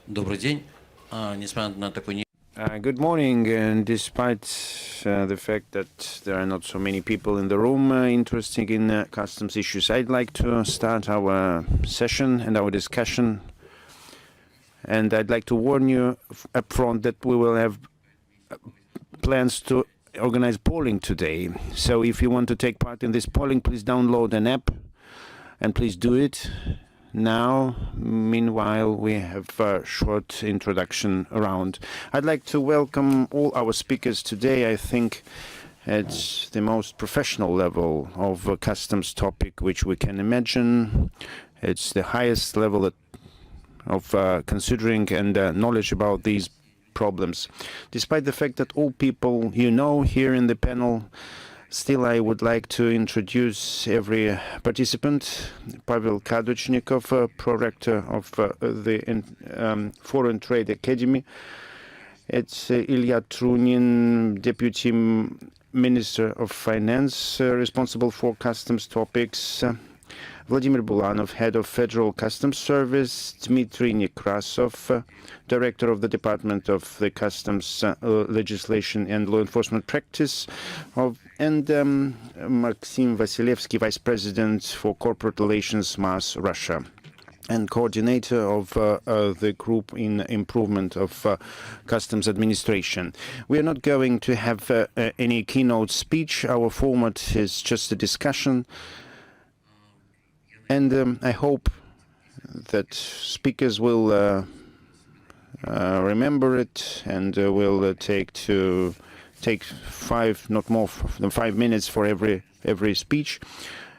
Добрый день. Несмотря на такой Good morning, and despite the fact that there are not so many people in the room interested in customs issues, I'd like to start our session and our discussion. And I'd like to warn you up front that we will have plans to organize polling today. So if you want to take part in this polling, please download an app and please do it now. Meanwhile, we have a short introduction round. I'd like to welcome all our speakers today. I think it's the most professional level of a customs topic which we can imagine. It's the highest level of considering and knowledge about these problems. Despite the fact that all people you know here in the panel, still, I would like to introduce every participant. Pavel Kaduchnikov, Prorector of the Foreign Trade Academy. It's Ilya Trunin, Deputy Minister of Finance, responsible for customs topics. Vladimir Bulanov, Head of Federal Customs Service. Dmitry Nekrasov, Director of the Department of the Customs Legislation and Law Enforcement Practice. And Maxim Vasilevsky, Vice President for Corporate Relations, Mars, Russia, and coordinator of the group in improvement of customs administration. We are not going to have any keynote speech. Our format is just a discussion. And I hope that speakers will remember it and will take 5, not more than 5 minutes for every speech.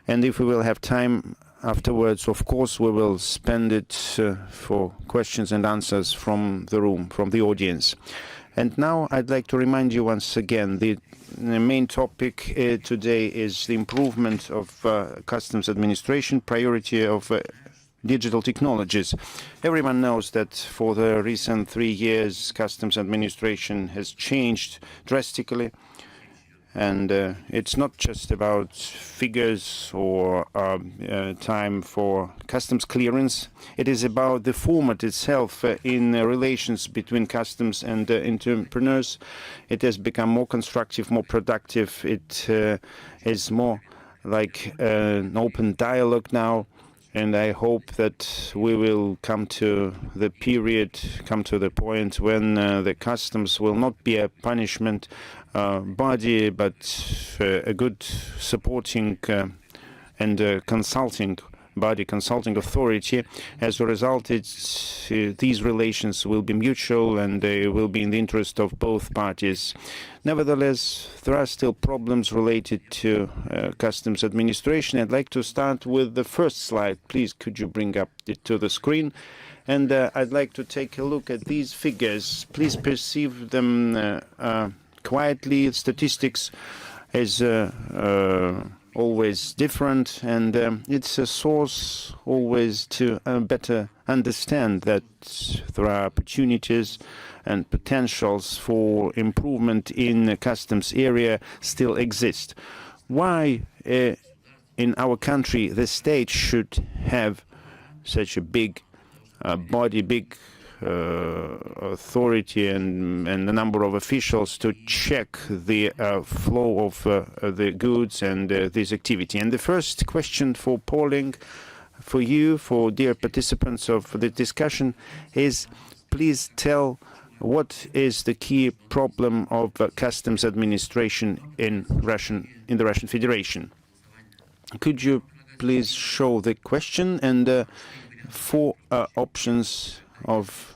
And if we will have time afterwards, of course, we will spend it for questions and answers from the room, from the audience. And now I'd like to remind you once again, the main topic today is the improvement of customs administration, priority of digital technologies. Everyone knows that for the recent 3 years, customs administration has changed drastically. And it's not just about figures or time for customs clearance. It is about the format itself in relations between customs and entrepreneurs. It has become more constructive, more productive. It is more like an open dialogue now. And I hope that we will come to the point when the customs will not be a punishment body, but a good supporting and consulting body, consulting authority. As a result, these relations will be mutual and they will be in the interest of both parties. Nevertheless, there are still problems related to customs administration. I'd like to start with the first slide. Please, could you bring up to the screen? And I'd like to take a look at these figures. Please perceive them quietly. Statistics is always different, and it's a source always to better understand that there are opportunities and potentials for improvement in the customs area still exist. Why in our country the state should have such a big body, big authority and a number of officials to check the flow of the goods and this activity? And the first question for polling for you, for dear participants of the discussion, is please tell what is the key problem of customs administration in the Russian Federation. Could you please show the question and 4 options of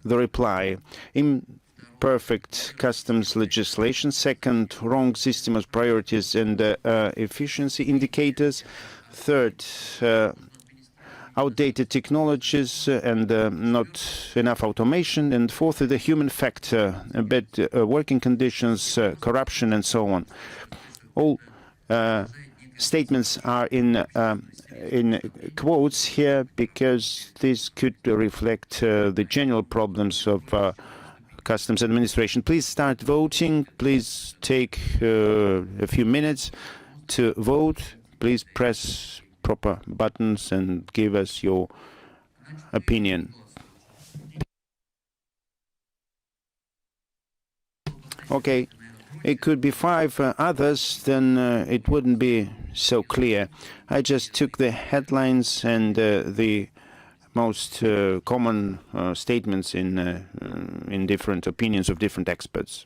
the reply? Imperfect customs legislation. Second, wrong system of priorities and efficiency indicators. Third, outdated technologies and not enough automation. And fourth, the human factor, bad working conditions, corruption, and so on. All statements are in quotes here because this could reflect the general problems of customs administration. Please start voting. Please take a few minutes to vote. Please press proper buttons and give us your opinion. okay, it could be 5 others, then it wouldn't be so clear. I just took the headlines and the most common statements in different opinions of different experts.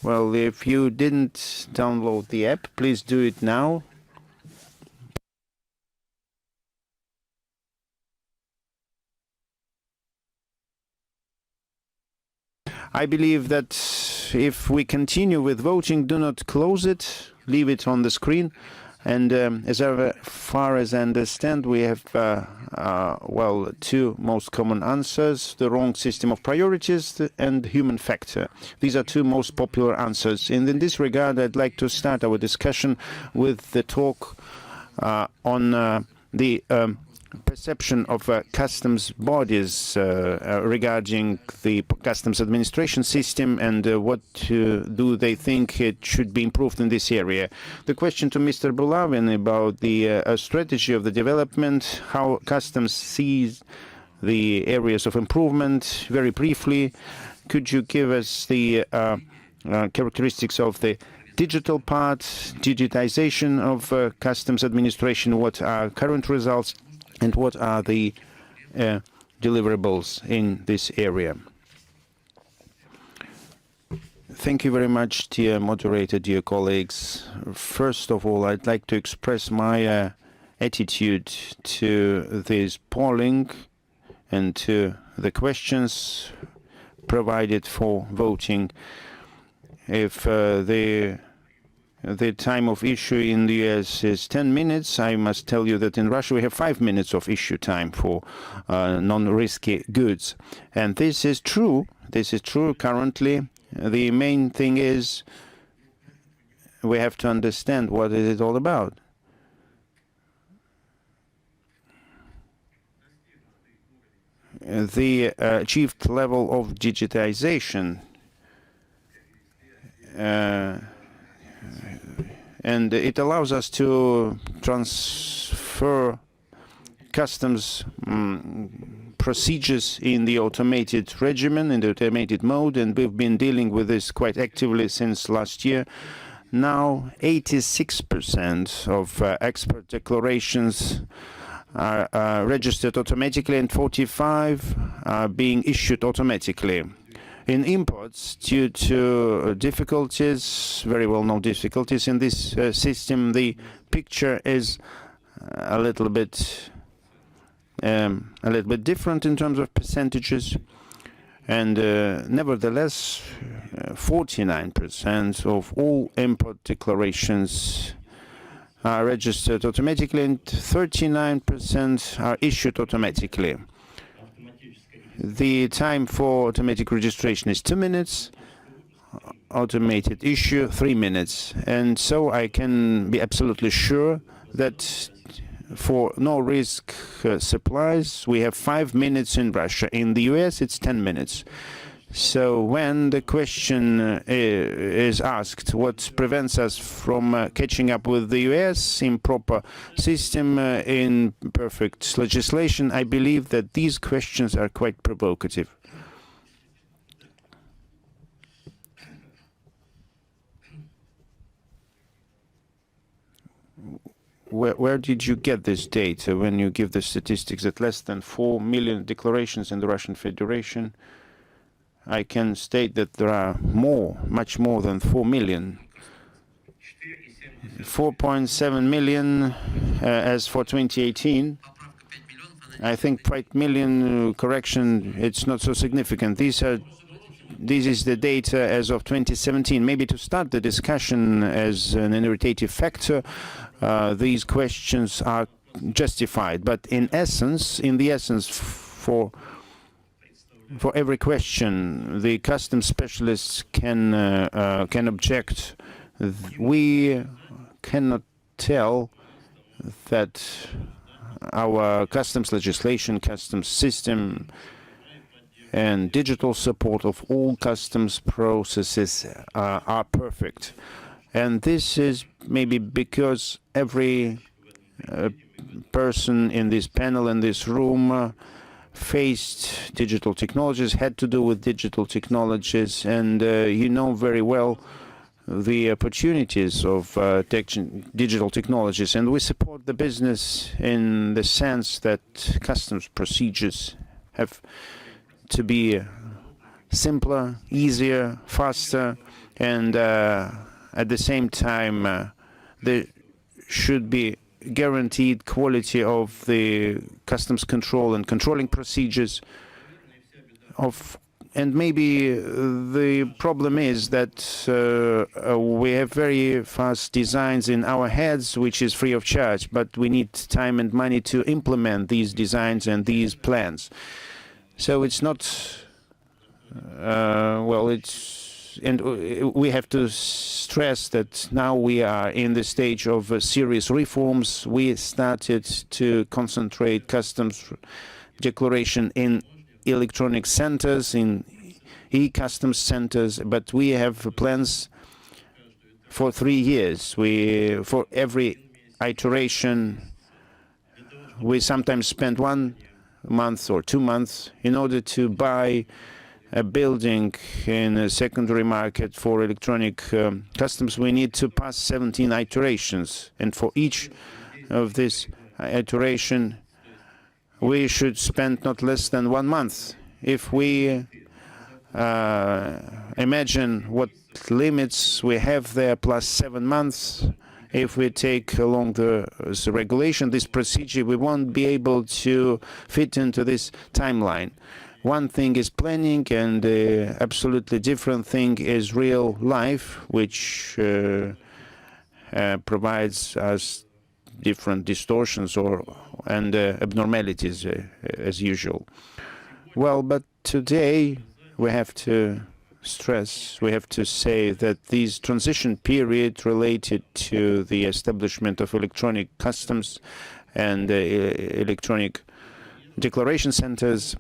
Well, if you didn't download the app, please do it now. I believe that if we continue with voting, do not close it, leave it on the screen. And as far as I understand, we have, well, 2 most common answers: the wrong system of priorities and human factor. These are 2 most popular answers. And in this regard, I'd like to start our discussion with the talk on the perception of customs bodies regarding the customs administration system, and what do they think it should be improved in this area. The question to Mr. Bulavin about the strategy of the development, how customs sees the areas of improvement. Very briefly, could you give us the characteristics of the digital part, digitization of customs administration, what are current results, and what are the deliverables in this area? Thank you very much, dear moderator, dear colleagues. First of all, I'd like to express my attitude to this polling and to the questions provided for voting. If the time of issue in the US is 10 minutes, I must tell you that in Russia we have 5 minutes of issue time for non-risky goods. And this is true. This is true currently. The main thing is we have to understand what is it all about. The achieved level of digitization and it allows us to transfer customs procedures in the automated regimen, in the automated mode, and we've been dealing with this quite actively since last year. Now 86% of export declarations are registered automatically, and 45 are being issued automatically. In imports, due to difficulties, very well-known difficulties in this system, the picture is a little bit different in terms of percentages, and nevertheless, 49% of all import declarations are registered automatically, and 39% are issued automatically. The time for automatic registration is 2 minutes, automated issue 3 minutes. And so I can be absolutely sure that for no-risk supplies, we have 5 minutes in Russia. In the US, it's 10 minutes. So when the question is asked, what prevents us from catching up with the US in proper system, in perfect legislation, I believe that these questions are quite provocative. Where did you get this data when you give the statistics that less than 4 million declarations in the Russian Federation? I can state that there are more, much more than 4 million. 4.7 million as for 2018. I think 5 million correction, it's not so significant. This is the data as of 2017. Maybe to start the discussion as an irritative factor, these questions are justified. But in the essence, for every question, the customs specialists can object. We cannot tell that our customs legislation, customs system and digital support of all customs processes are perfect. And this is maybe because every person in this panel, in this room, faced digital technologies, had to do with digital technologies, and you know very well the opportunities of digital technologies. And we support the business in the sense that customs procedures have to be simpler, easier, faster, and at the same time there should be guaranteed quality of the customs control and controlling procedures and maybe the problem is that we have very fast designs in our heads, which is free of charge, but we need time and money to implement these designs and these plans. So it's not, and we have to stress that now we are in the stage of serious reforms. We started to concentrate customs declaration in electronic centers, in e-customs centers, but we have plans for 3 years. For every iteration, we sometimes spend 1 month or 2 months in order to buy a building in a secondary market for electronic customs. We need to pass 17 iterations, and for each of this iteration we should spend not less than 1 month. If we imagine what limits we have there, plus 7 months, if we take along the regulation, this procedure, we won't be able to fit into this timeline. One thing is planning, and the absolutely different thing is real life, which provides us different distortions and abnormalities as usual. Well, but today we have to stress, we have to say that this transition period related to the establishment of electronic customs and electronic declaration centers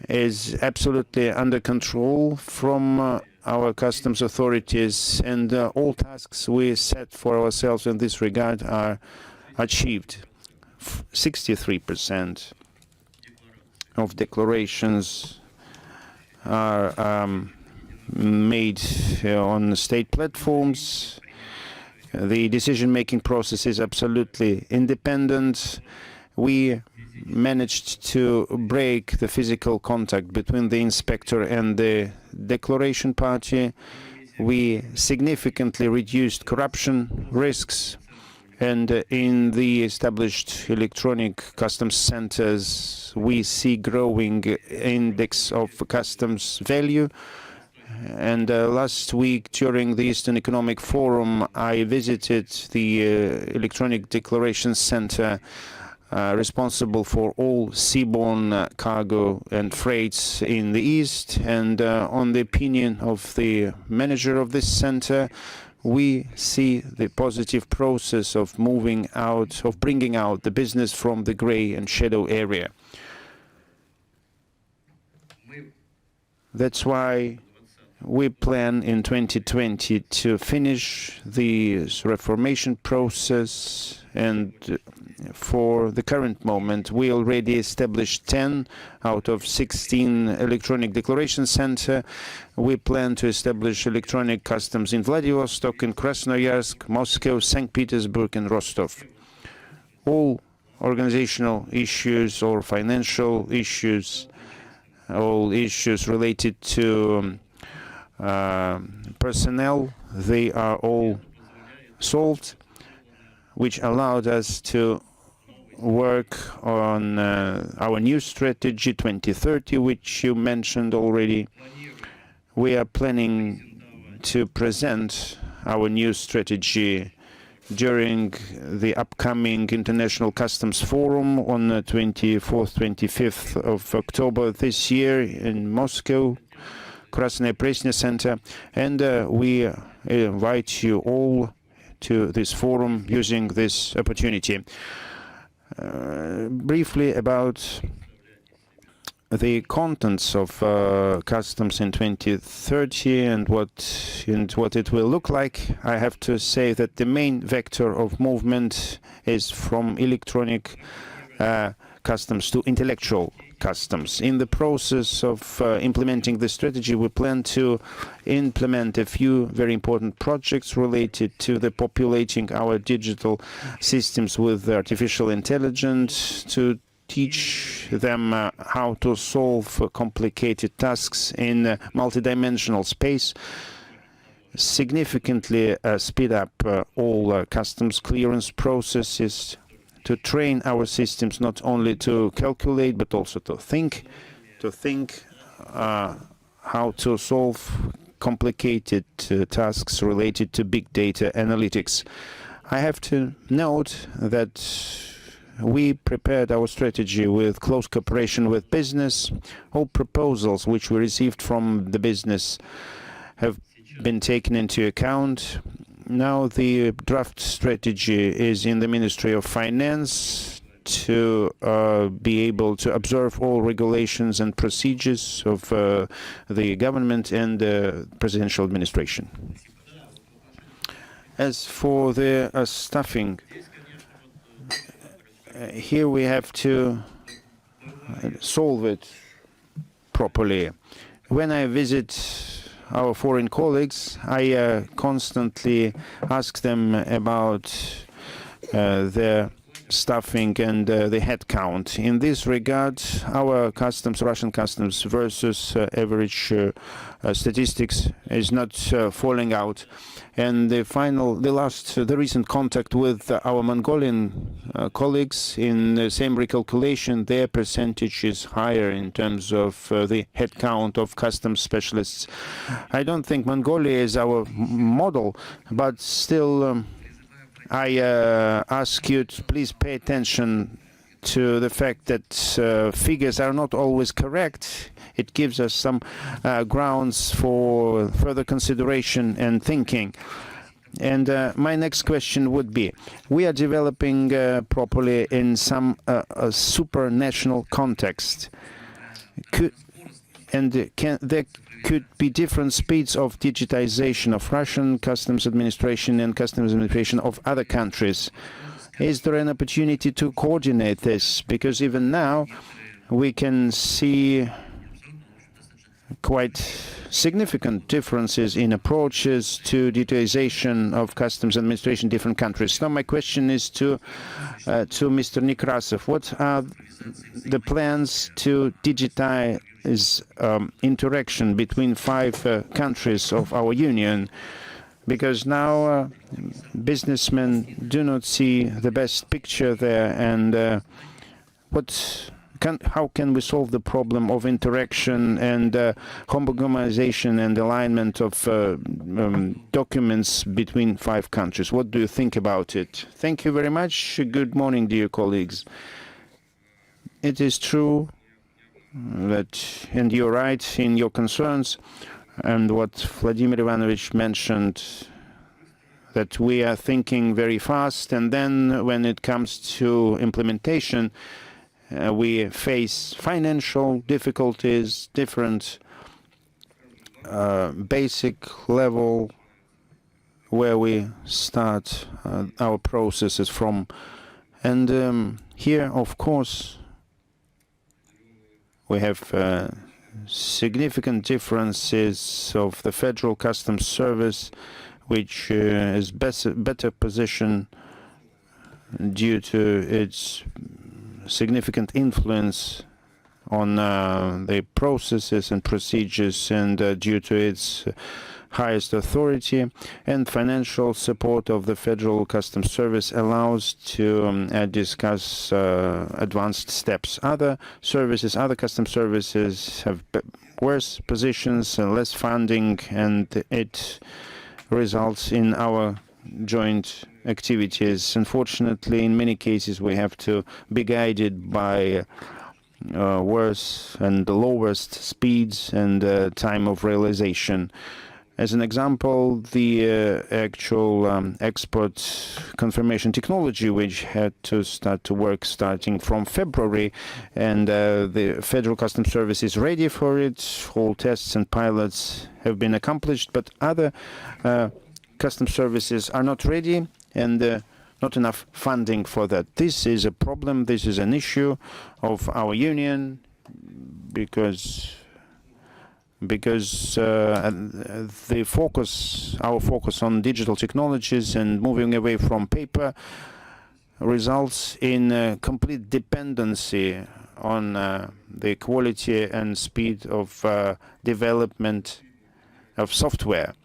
is absolutely under control from our customs authorities, and all tasks we set for ourselves in this regard are achieved. 63% of declarations are made on state platforms. The decision-making process is absolutely independent. We managed to break the physical contact between the inspector and the declaration party. We significantly reduced corruption risks, and in the established electronic customs centers we see growing index of customs value. And last week during the Eastern Economic Forum I visited the electronic declaration center responsible for all seaborne cargo and freights in the East, and on the opinion of the manager of this center, we see the positive process of moving out, of bringing out the business from the gray and shadow area. That's why we plan in 2020 to finish the reformation process, and for the current moment we already established 10 out of 16 electronic declaration center. We plan to establish electronic customs in Vladivostok, in Krasnoyarsk, Moscow, St. Petersburg and Rostov. All organizational issues or financial issues, all issues related to personnel, they are all solved, which allowed us to work on our new strategy 2030, which you mentioned already. We are planning to present our new strategy during the upcoming International Customs Forum on the 24th, 25th of October this year in Moscow, Krasnoye Presnya Center, and we invite you all to this forum using this opportunity. Briefly about the contents of customs in 2030 and what it will look like, I have to say that the main vector of movement is from electronic customs to intellectual customs. In the process of implementing the strategy, we plan to implement a few very important projects related to the populating our digital systems with artificial intelligence, to teach them how to solve complicated tasks in a multidimensional space, significantly speed up all customs clearance processes, to train our systems not only to calculate but also to think how to solve complicated tasks related to big data analytics. I have to note that we prepared our strategy with close cooperation with business. All proposals which we received from the business have been taken into account. Now the draft strategy is in the Ministry of Finance to be able to observe all regulations and procedures of the government and the presidential administration. As for the staffing, here we have to solve it properly. When I visit our foreign colleagues, I constantly ask them about their staffing and the headcount. In this regard, our customs, Russian customs versus average statistics is not falling out. And the recent contact with our Mongolian colleagues, in the same recalculation, their percentage is higher in terms of the headcount of customs specialists. I don't think Mongolia is our model, but still I ask you to please pay attention to the fact that figures are not always correct. It gives us some grounds for further consideration and thinking. And my next question would be, we are developing properly in some supranational context. There could be different speeds of digitization of Russian customs administration and customs administration of other countries. Is there an opportunity to coordinate this? Because even now we can see quite significant differences in approaches to digitization of customs administration in different countries. Now my question is to Mr. Nekrasov. What are the plans to digitize interaction between 5 countries of our union? Because now businessmen do not see the best picture there, and how can we solve the problem of interaction and homogenization and alignment of documents between 5 countries? What do you think about it? Thank you very much. Good morning, dear colleagues. It is true that, and you're right in your concerns, and what Vladimir Ivanovich mentioned, that we are thinking very fast, and then when it comes to implementation, we face financial difficulties, different basic level where we start our processes from. And here, of course, we have significant differences of the Federal Customs Service, which is better position due to its significant influence on the processes and procedures, and due to its highest authority, and financial support of the Federal Customs Service allows to discuss advanced steps. Other customs services have worse positions and less funding, and it results in our joint activities. Unfortunately, in many cases, we have to be guided by worse and lowest speeds and time of realization. As an example, the actual export confirmation technology, which had to start to work starting from February, and the Federal Customs Service is ready for it. All tests and pilots have been accomplished, but other customs services are not ready, and not enough funding for that. This is a problem. This is an issue of our union, because our focus on digital technologies and moving away from paper results in complete dependency on the quality and speed of development of software.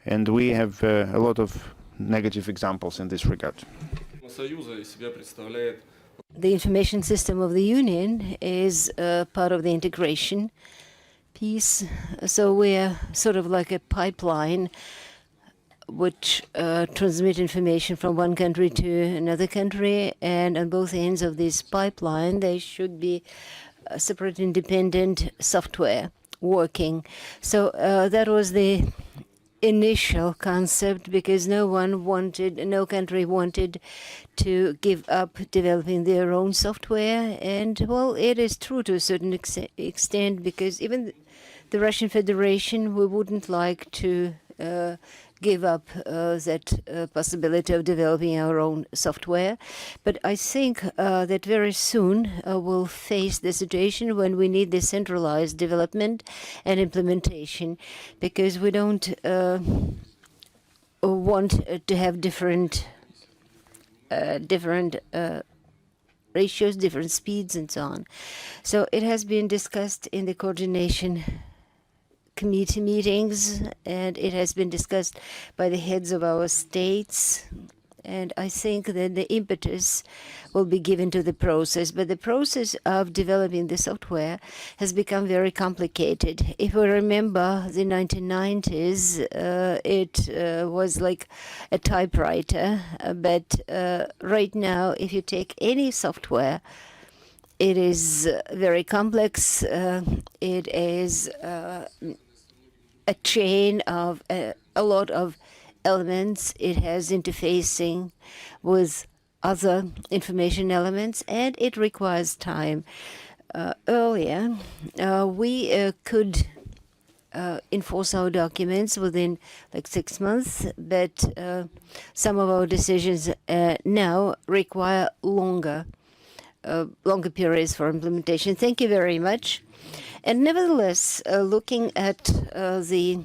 And we have a lot of negative examples in this regard. The information system of the Union is part of the integration piece. So we're sort of like a pipeline which transmit information from one country to another country, and on both ends of this pipeline there should be separate independent software working. So that was the initial concept, because no country wanted to give up developing their own software. And well, it is true to a certain extent, because even the Russian Federation, we wouldn't like to give up that possibility of developing our own software. But I think that very soon we'll face the situation when we need decentralized development and implementation, because we don't want to have different ratios, different speeds, and so on. So it has been discussed in the coordination committee meetings, and it has been discussed by the heads of our states, and I think that the impetus will be given to the process. But the process of developing the software has become very complicated. If we remember the 1990s, it was like a typewriter, but right now, if you take any software, it is very complex. It is a chain of a lot of elements. It has interfacing with other information elements, and it requires time. Earlier, we could enforce our documents within like 6 months, but some of our decisions now require longer periods for implementation. Thank you very much. And nevertheless, looking at the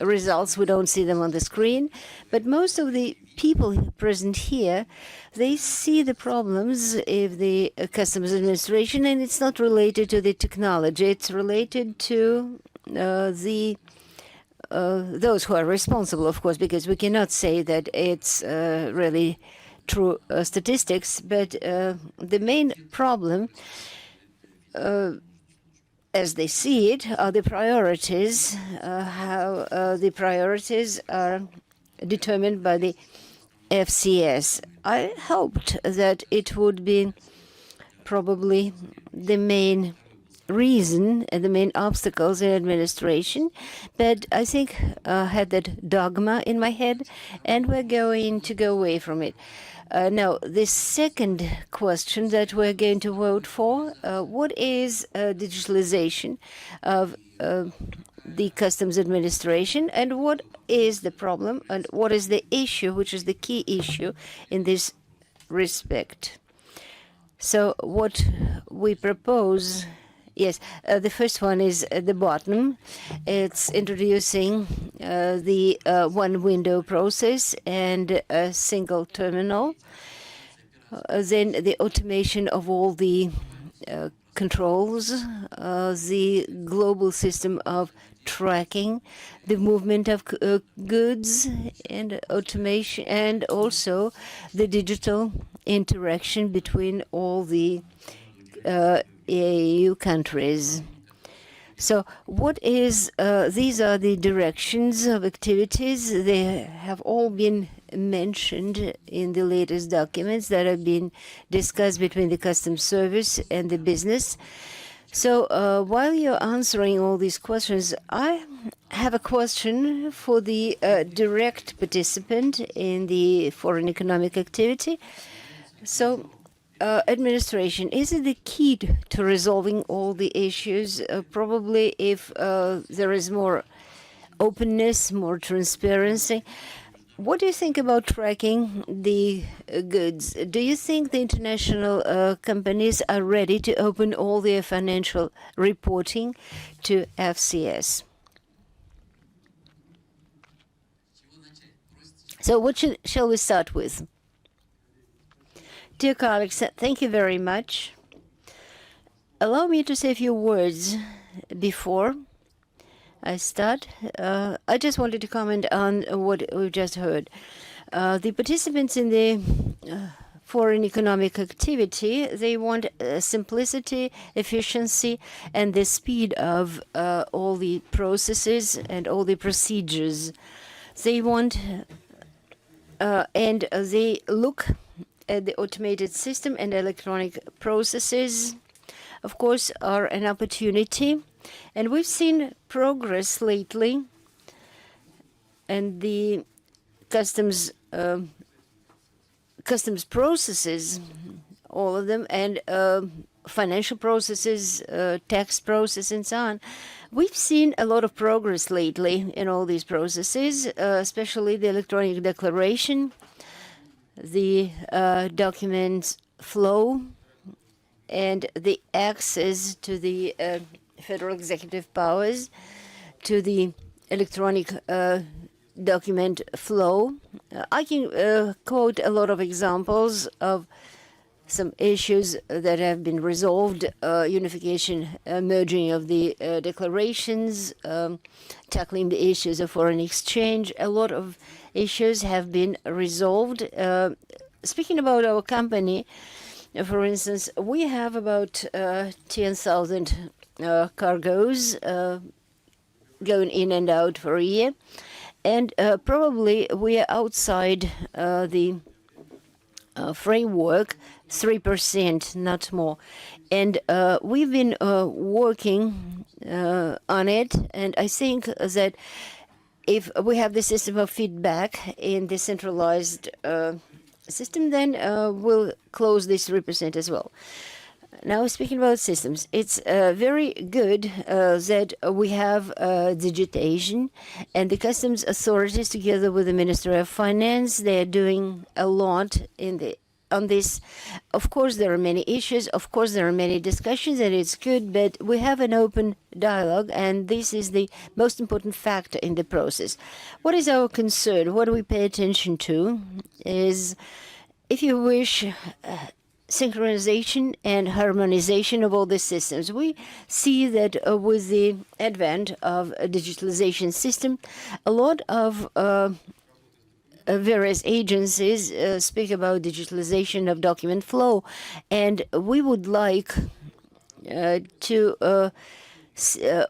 results, we don't see them on the screen, but most of the people present here, they see the problems of the customs administration, and it's not related to the technology. It's related to those who are responsible, of course, because we cannot say that it's really true statistics, but the main problem, as they see it, are the priorities, how the priorities are determined by the FCS. I hoped that it would be probably the main reason and the main obstacles in administration, but I think I had that dogma in my head, and we're going to go away from it. Now, the second question that we're going to vote for, what is digitalization of the customs administration, and what is the problem, and what is the issue, which is the key issue in this respect? So what we propose, yes, the first one is at the bottom. It's introducing the one-window process and a single terminal. Then the automation of all the controls, the global system of tracking, the movement of goods, and automation, and also the digital interaction between all the EU countries. So what is, these are the directions of activities. They have all been mentioned in the latest documents that have been discussed between the Customs Service and the business. So while you're answering all these questions, I have a question for the direct participant in the foreign economic activity. So administration, is it the key to resolving all the issues? Probably if there is more openness, more transparency. What do you think about tracking the goods? Do you think the international companies are ready to open all their financial reporting to FCS? So what shall we start with? Dear colleagues, thank you very much. Allow me to say a few words before I start. I just wanted to comment on what we've just heard. The participants in the foreign economic activity, they want simplicity, efficiency, and the speed of all the processes and all the procedures. They want, and they look at the automated system and electronic processes, of course, are an opportunity. And we've seen progress lately, and the customs processes, all of them, and financial processes, tax process, and so on. We've seen a lot of progress lately in all these processes, especially the electronic declaration, the document flow, and the access to the federal executive powers, to the electronic document flow. I can quote a lot of examples of some issues that have been resolved, unification, merging of the declarations, tackling the issues of foreign exchange. A lot of issues have been resolved. Speaking about our company, for instance, we have about 10,000 cargoes going in and out for a year, and probably we are outside the framework 3%, not more. And we've been working on it, and I think that if we have the system of feedback in the centralized system, then we'll close this 3% as well. Now, speaking about systems, it's very good that we have digitization, and the customs authorities, together with the Ministry of Finance, they are doing a lot on this. Of course, there are many issues. Of course, there are many discussions, and it's good, but we have an open dialogue, and this is the most important factor in the process. What is our concern? What do we pay attention to is, if you wish, synchronization and harmonization of all the systems. We see that with the advent of a digitalization system, a lot of various agencies speak about digitalization of document flow, and we would like to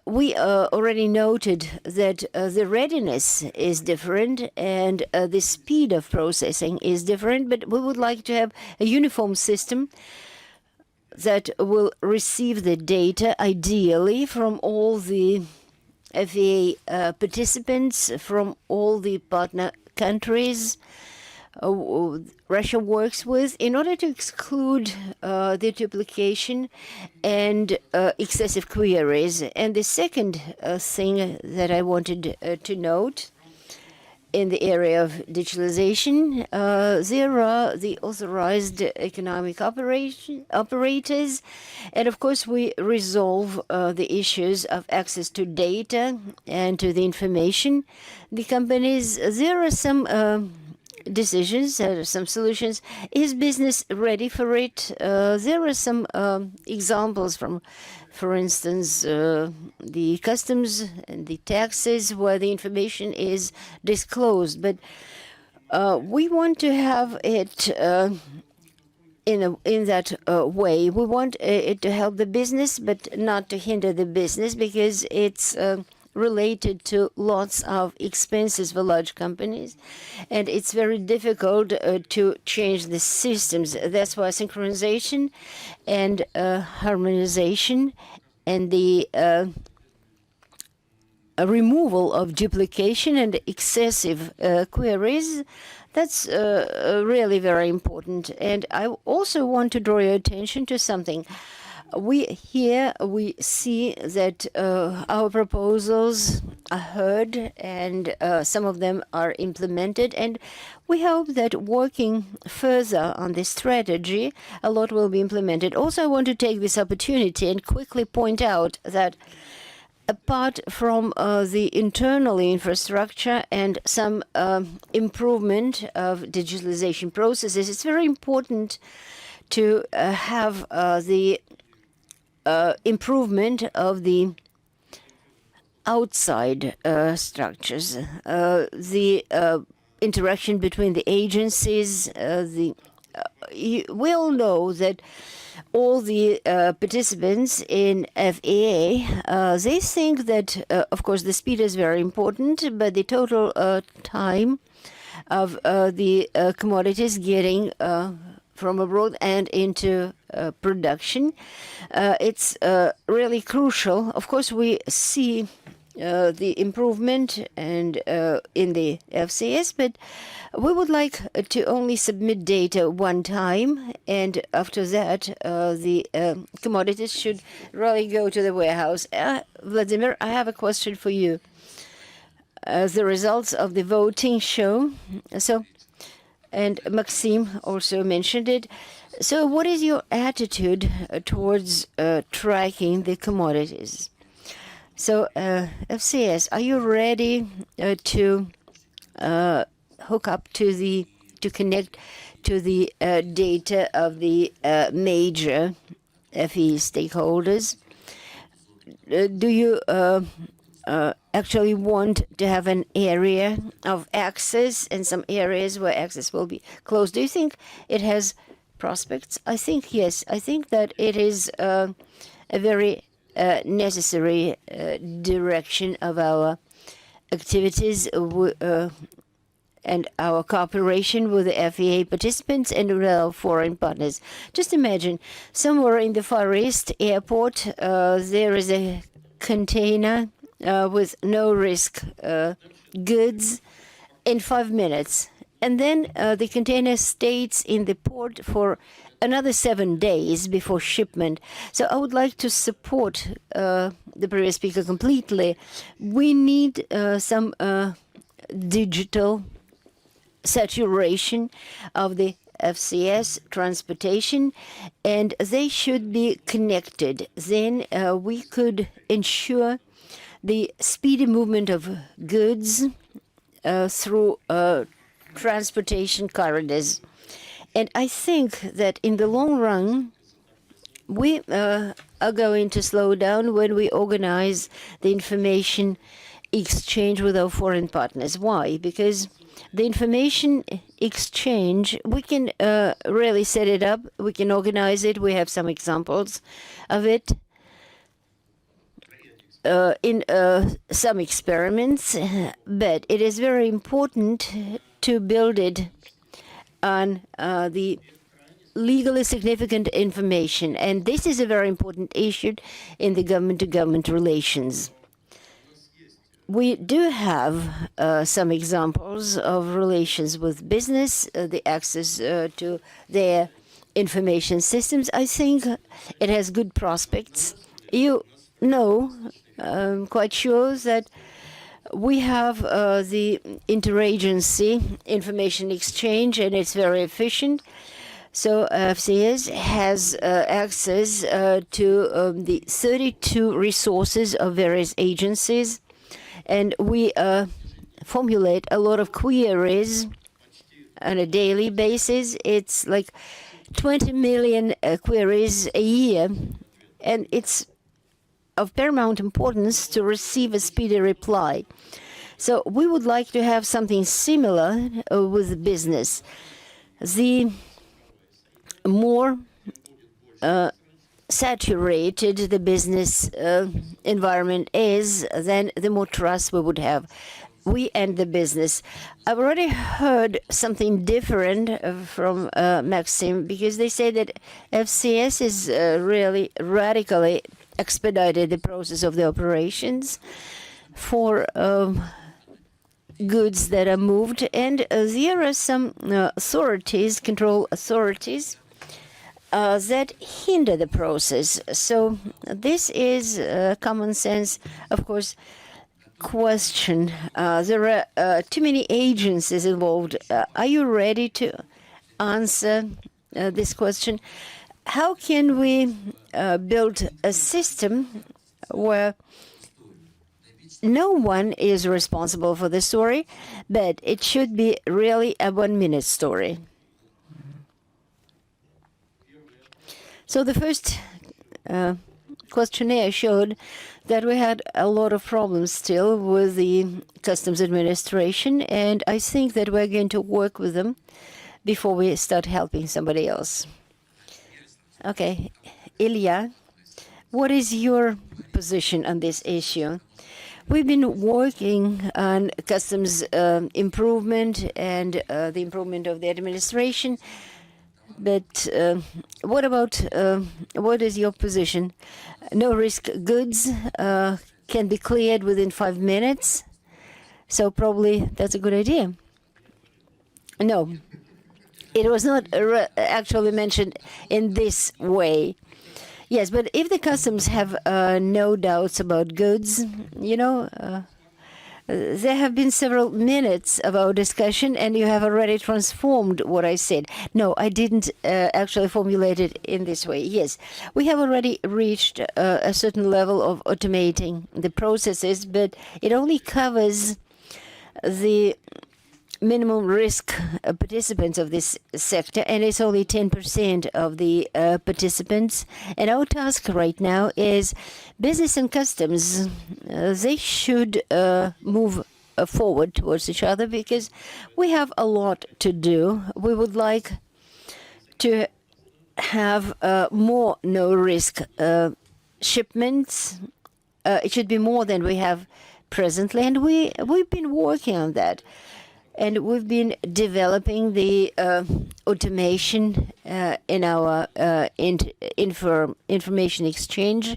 we already noted that the readiness is different and the speed of processing is different, but we would like to have a uniform system that will receive the data ideally from all the FEA participants, from all the partner countries Russia works with, in order to exclude the duplication and excessive queries. And the second thing that I wanted to note in the area of digitalization, there are the authorized economic operators, and of course we resolve the issues of access to data and to the information. The companies, there are some decisions, there are some solutions. Is business ready for it? There are some examples from, for instance, the customs and the taxes where the information is disclosed. But we want to have it in that way. We want it to help the business, but not to hinder the business, because it's related to lots of expenses for large companies, and it's very difficult to change the systems. That's why synchronization and harmonization and the a removal of duplication and excessive queries. That's really very important. And I also want to draw your attention to something. We see that our proposals are heard, and some of them are implemented, and we hope that working further on this strategy, a lot will be implemented. Also, I want to take this opportunity and quickly point out that apart from the internal infrastructure and some improvement of digitalization processes, it's very important to have the improvement of the outside structures, the interaction between the agencies. We all know that all the participants in FEA, they think that, of course, the speed is very important, but the total time of the commodities getting from abroad and into production, it's really crucial. Of course, we see the improvement and in the FCS, but we would like to only submit data one time, and after that, the commodities should really go to the warehouse. Vladimir, I have a question for you. The results of the voting show, and Maxime also mentioned it. So what is your attitude towards tracking the commodities? So, FCS, are you ready to hook up to connect to the data of the major FE stakeholders? Do you actually want to have an area of access and some areas where access will be closed? Do you think it has prospects? I think yes. I think that it is a very necessary direction of our activities and our cooperation with the FEA participants and with our foreign partners. Just imagine, somewhere in the Far East airport, there is a container with no risk goods in 5 minutes. And then the container stays in the port for another 7 days before shipment. So I would like to support the previous speaker completely. We need some digital saturation of the FCS transportation, and they should be connected. Then we could ensure the speedy movement of goods through transportation corridors. And I think that in the long run, we are going to slow down when we organize the information exchange with our foreign partners. Why? Because the information exchange, we can really set it up, we can organize it, we have some examples of it in some experiments, but it is very important to build it on the legally significant information. And this is a very important issue in the government-to-government relations. We do have some examples of relations with business, the access to their information systems. I think it has good prospects. You know, I'm quite sure that we have the interagency information exchange, and it's very efficient. So FCS has access to the 32 resources of various agencies, and we formulate a lot of queries on a daily basis. It's like 20 million queries a year, and it's of paramount importance to receive a speedy reply. So we would like to have something similar with business. The more saturated the business environment is, then the more trust we would have, we and the business. I've already heard something different from Maxim, because they say that FCS is really radically expedited the process of the operations for goods that are moved, and there are some authorities, control authorities, that hinder the process. So this is common sense, of course, question. There are too many agencies involved. Are you ready to answer this question? How can we build a system where no one is responsible for the story, but it should be really a 1-minute story? So the first questionnaire showed that we had a lot of problems still with the customs administration, and I think that we're going to work with them before we start helping somebody else. Okay, Ilya, what is your position on this issue? We've been working on customs improvement and the improvement of the administration, but what about, what is your position? No-risk goods can be cleared within 5 minutes, so probably that's a good idea. No, it was not actually mentioned in this way. Yes, but if the customs have no doubts about goods, there have been several minutes of our discussion, and you have already transformed what I said. No, I didn't actually formulate it in this way. Yes, we have already reached a certain level of automating the processes, but it only covers the minimum risk participants of this sector, and it's only 10% of the participants. And our task right now is business and customs. They should move forward towards each other because we have a lot to do. We would like to have more no-risk shipments. It should be more than we have presently, and we've been working on that. And we've been developing the automation in our information exchange.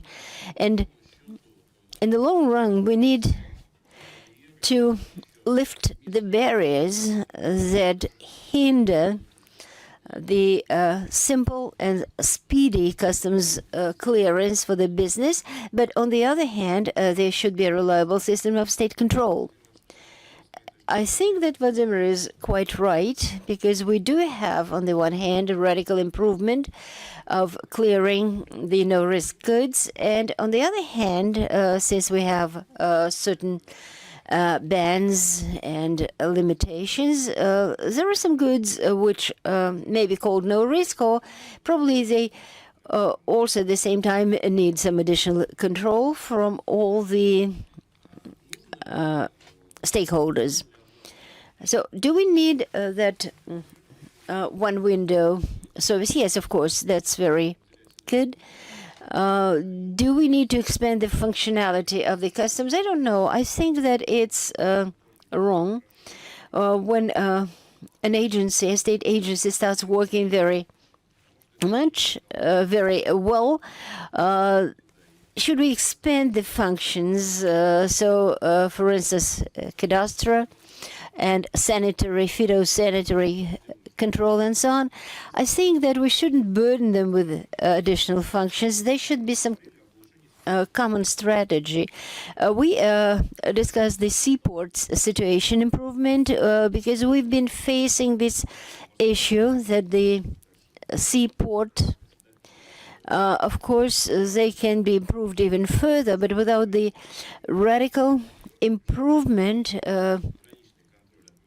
And in the long run, we need to lift the barriers that hinder the simple and speedy customs clearance for the business. But on the other hand, there should be a reliable system of state control. I think that Vladimir is quite right, because we do have, on the one hand, a radical improvement of clearing the no-risk goods, and on the other hand, since we have certain bans and limitations, there are some goods which may be called no-risk, or probably they also at the same time need some additional control from all the stakeholders. So do we need that one window service? Yes, of course, that's very good. Do we need to expand the functionality of the customs? I don't know. I think that it's wrong when an agency, a state agency, starts working very much, very well. Should we expand the functions? For instance, cadastre and sanitary, phytosanitary control and so on. I think that we shouldn't burden them with additional functions. There should be some common strategy. We discussed the seaports situation improvement because we've been facing this issue that the seaport, of course, they can be improved even further, but without the radical improvement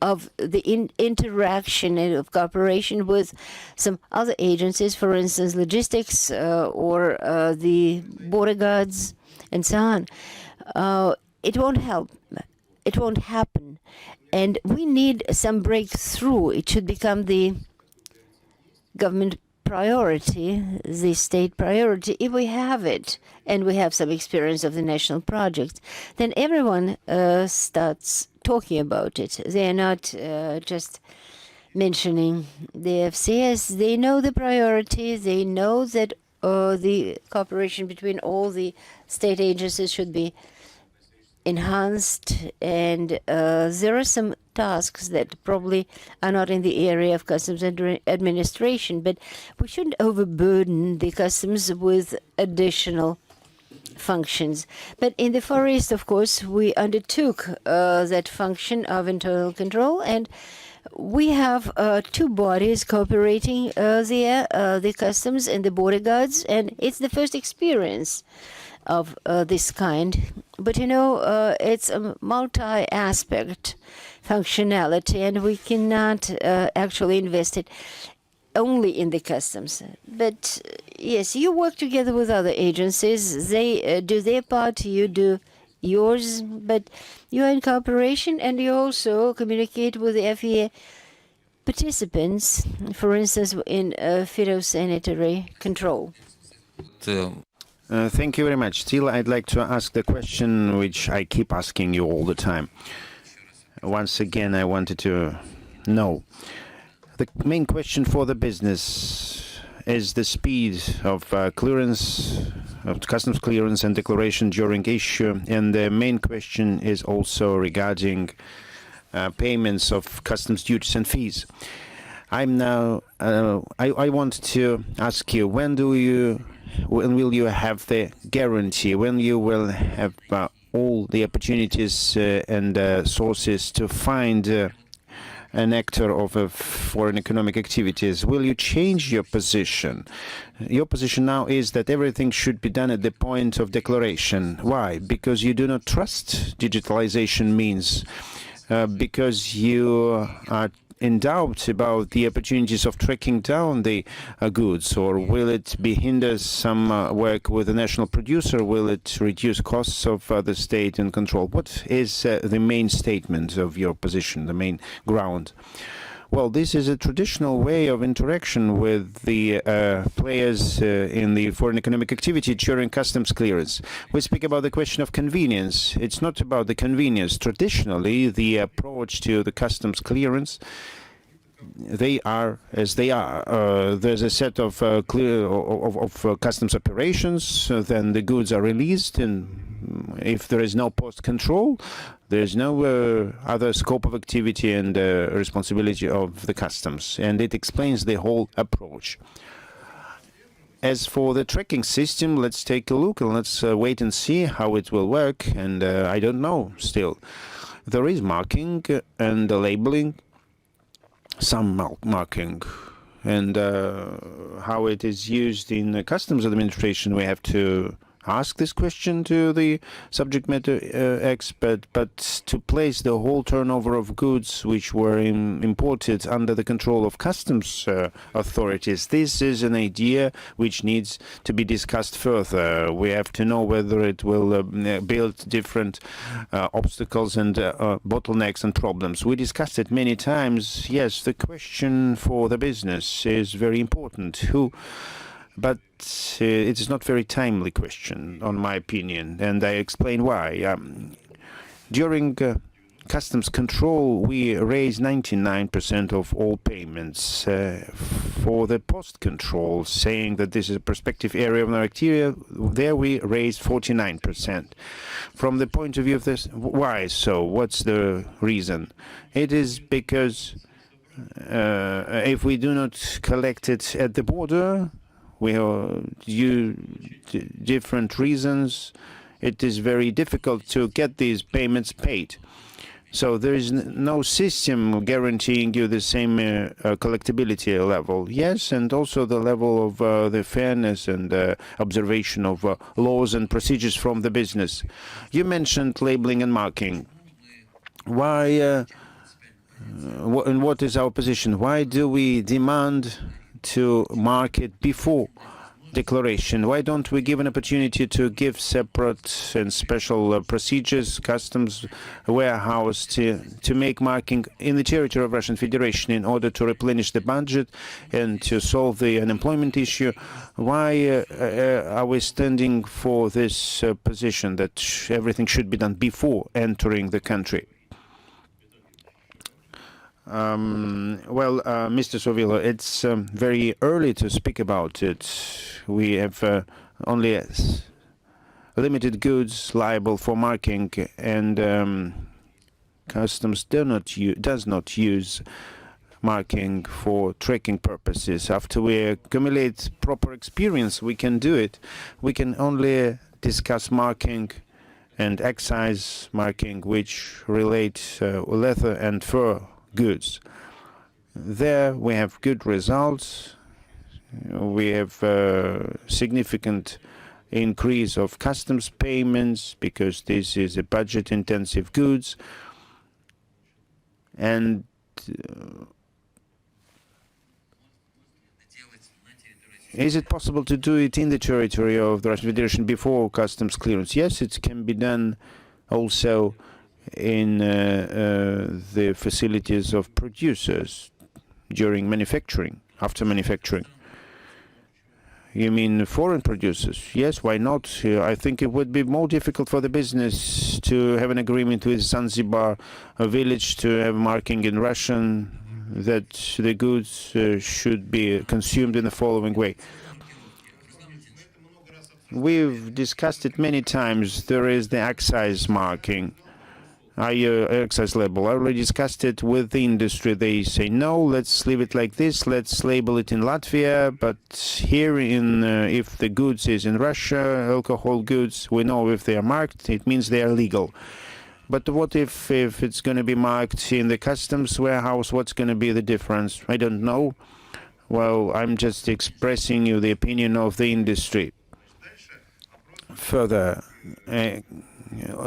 of the interaction and of cooperation with some other agencies, for instance, logistics or the border guards and so on, it won't help. It won't happen. And we need some breakthrough. It should become the government priority, the state priority. If we have it, and we have some experience of the national project, then everyone starts talking about it. They are not just mentioning the FCS. They know the priority. They know that the cooperation between all the state agencies should be enhanced, and there are some tasks that probably are not in the area of customs administration, but we shouldn't overburden the customs with additional functions. But in the forest, of course, we undertook that function of internal control, and we have two bodies cooperating there, the customs and the border guards, and it's the first experience of this kind. But it's a multi-aspect functionality, and we cannot actually invest it only in the customs. But yes, you work together with other agencies. They do their part, you do yours, but you are in cooperation, and you also communicate with the FEA participants, for instance, in phytosanitary control. Thank you very much. Still, I'd like to ask the question which I keep asking you all the time. Once again, I wanted to know. The main question for the business is the speed of clearance, of customs clearance and declaration during issue. And the main question is also regarding payments of customs duties and fees. I want to ask you, when will you have the guarantee, when you will have all the opportunities and sources to find an actor of foreign economic activities? Will you change your position? Your position now is that everything should be done at the point of declaration. Why? Because you do not trust digitalization means, because you are in doubt about the opportunities of tracking down the goods, or will it be hinder some work with the national producer? Will it reduce costs of the state and control? What is the main statement of your position, the main ground? Well, this is a traditional way of interaction with the players in the foreign economic activity during customs clearance. We speak about the question of convenience. It's not about the convenience. Traditionally, the approach to the customs clearance, they are as they are. There's a set of customs operations, then the goods are released, and if there is no post control, there's no other scope of activity and responsibility of the customs, and it explains the whole approach. As for the tracking system, let's take a look and let's wait and see how it will work, and I don't know still. There is marking and labeling, some marking, and how it is used in the customs administration, we have to ask this question to the subject matter expert, but to place the whole turnover of goods which were imported under the control of customs authorities, this is an idea which needs to be discussed further. We have to know whether it will build different obstacles and bottlenecks and problems. We discussed it many times. Yes, the question for the business is very important. But it is not very timely question, on my opinion, and I explain why. During customs control, we raise 99% of all payments. For the post control, saying that this is a prospective area of our activity, there we raise 49%. From the point of view of this, why so? What's the reason? It is because if we do not collect it at the border, we have different reasons. It is very difficult to get these payments paid. So there is no system guaranteeing you the same collectability level. Yes, and also the level of the fairness and observation of laws and procedures from the business. You mentioned labeling and marking. Why, and what is our position? Why do we demand to mark it before declaration? Why don't we give an opportunity to give separate and special procedures, customs warehouse to make marking in the territory of Russian Federation in order to replenish the budget and to solve the unemployment issue? Why are we standing for this position that everything should be done before entering the country? Mr. Sovilo, it's very early to speak about it. We have only limited goods liable for marking, and customs does not use marking for tracking purposes. After we accumulate proper experience, we can do it. We can only discuss marking and excise marking, which relate leather and fur goods. There we have good results. We have significant increase of customs payments because this is a budget-intensive goods, and is it possible to do it in the territory of the Russian Federation before customs clearance? Yes, it can be done also in the facilities of producers during manufacturing, after manufacturing. You mean foreign producers? Yes, why not? I think it would be more difficult for the business to have an agreement with Zanzibar, a village, to have marking in Russian that the goods should be consumed in the following way. We've discussed it many times. There is the excise marking, excise label. I already discussed it with the industry. They say, no, let's leave it like this. Let's label it in Latvia. But here, if the goods is in Russia, alcohol goods, we know if they are marked, it means they are legal. But what if it's going to be marked in the customs warehouse? What's going to be the difference? I don't know. Well, I'm just expressing you the opinion of the industry. Further,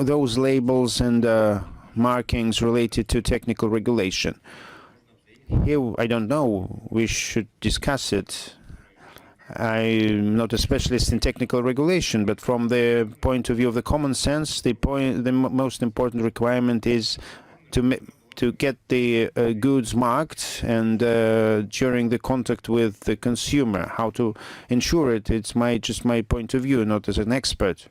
those labels and markings related to technical regulation. Here, I don't know. We should discuss it. I'm not a specialist in technical regulation, but from the point of view of the common sense, the most important requirement is to get the goods marked, and during the contact with the consumer, how to ensure it. It's just my point of view, not as an expert.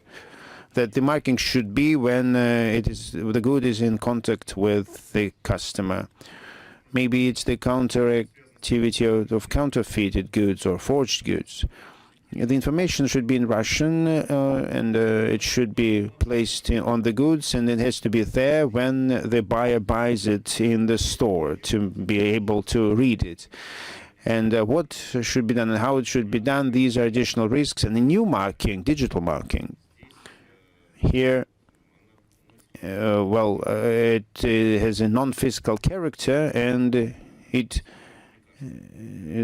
That the marking should be when the good is in contact with the customer. Maybe it's the activity of counterfeited goods or forged goods. The information should be in Russian, and it should be placed on the goods, and it has to be there when the buyer buys it in the store to be able to read it. And what should be done and how it should be done, these are additional risks. And the new marking, digital marking, here, it has a non-fiscal character, and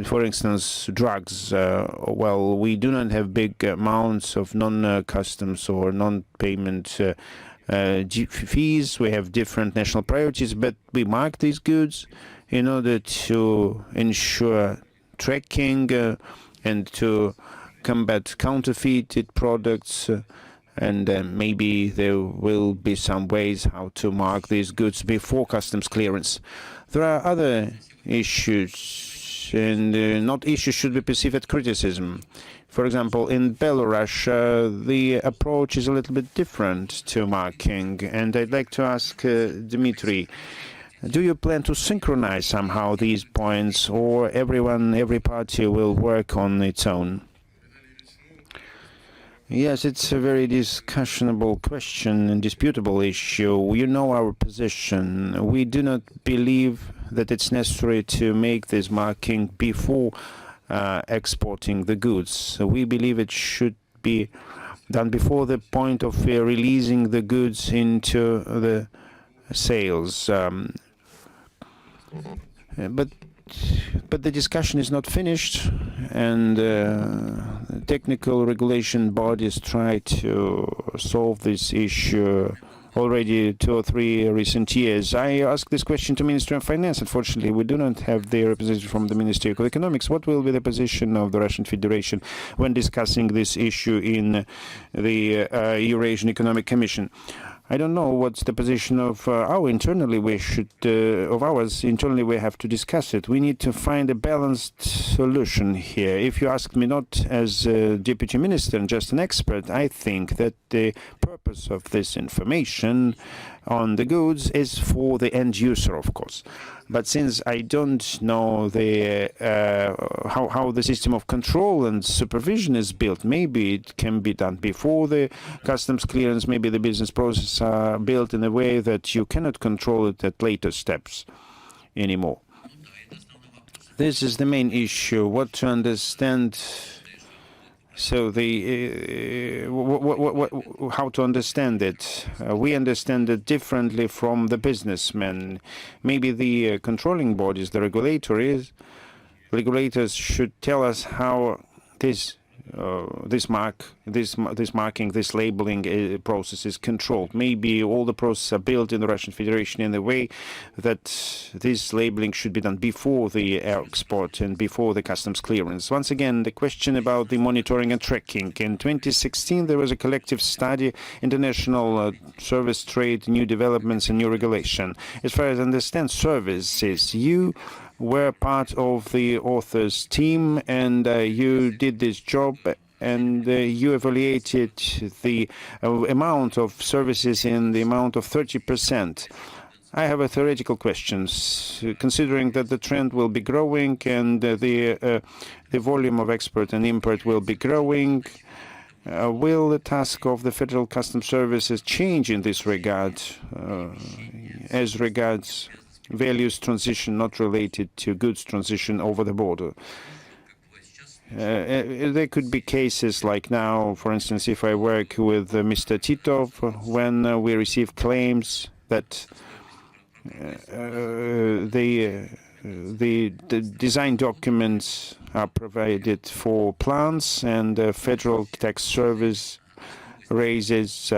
for instance, drugs. We do not have big amounts of non-customs or non-payment fees. We have different national priorities, but we mark these goods in order to ensure tracking and to combat counterfeited products. And maybe there will be some ways how to mark these goods before customs clearance. There are other issues, and not issues should be perceived as criticism. For example, in Belarus, the approach is a little bit different to marking, and I'd like to ask Dmitry, do you plan to synchronize somehow these points, or every party will work on its own? Yes, it's a very discussionable question and disputable issue. You know our position. We do not believe that it's necessary to make this marking before exporting the goods. So we believe it should be done before the point of releasing the goods into the sales. But the discussion is not finished, and technical regulation bodies try to solve this issue already 2 or 3 recent years. I asked this question to Ministry of Finance. Unfortunately, we do not have the representative from the Ministry of Economics. What will be the position of the Russian Federation when discussing this issue in the Eurasian Economic Commission? I don't know what's the position of ours. Internally, we have to discuss it. We need to find a balanced solution here. If you ask me not as a deputy minister and just an expert, I think that the purpose of this information on the goods is for the end user, of course. But since I don't know the how the system of control and supervision is built, maybe it can be done before the customs clearance. Maybe the business processes are built in a way that you cannot control it at later steps anymore. This is the main issue. What to understand. So how to understand it? We understand it differently from the businessmen. Maybe the controlling bodies, the regulators should tell us how this marking, this labeling process is controlled. Maybe all the processes are built in the Russian Federation in a way that this labeling should be done before the export and before the customs clearance. Once again, the question about the monitoring and tracking. In 2016, there was a collective study, International Service Trade, New Developments and New Regulation. As far as I understand, services, you were part of the authors' team, and you did this job, and you evaluated the amount of services in the amount of 30%. I have a theoretical question. Considering that the trend will be growing and the volume of export and import will be growing, will the task of the Federal Customs Services change in this regard, as regards values transition not related to goods transition over the border? There could be cases like now, for instance, if I work with Mr. Titov, when we receive claims that the design documents are provided for plants, and the Federal Tax Service raises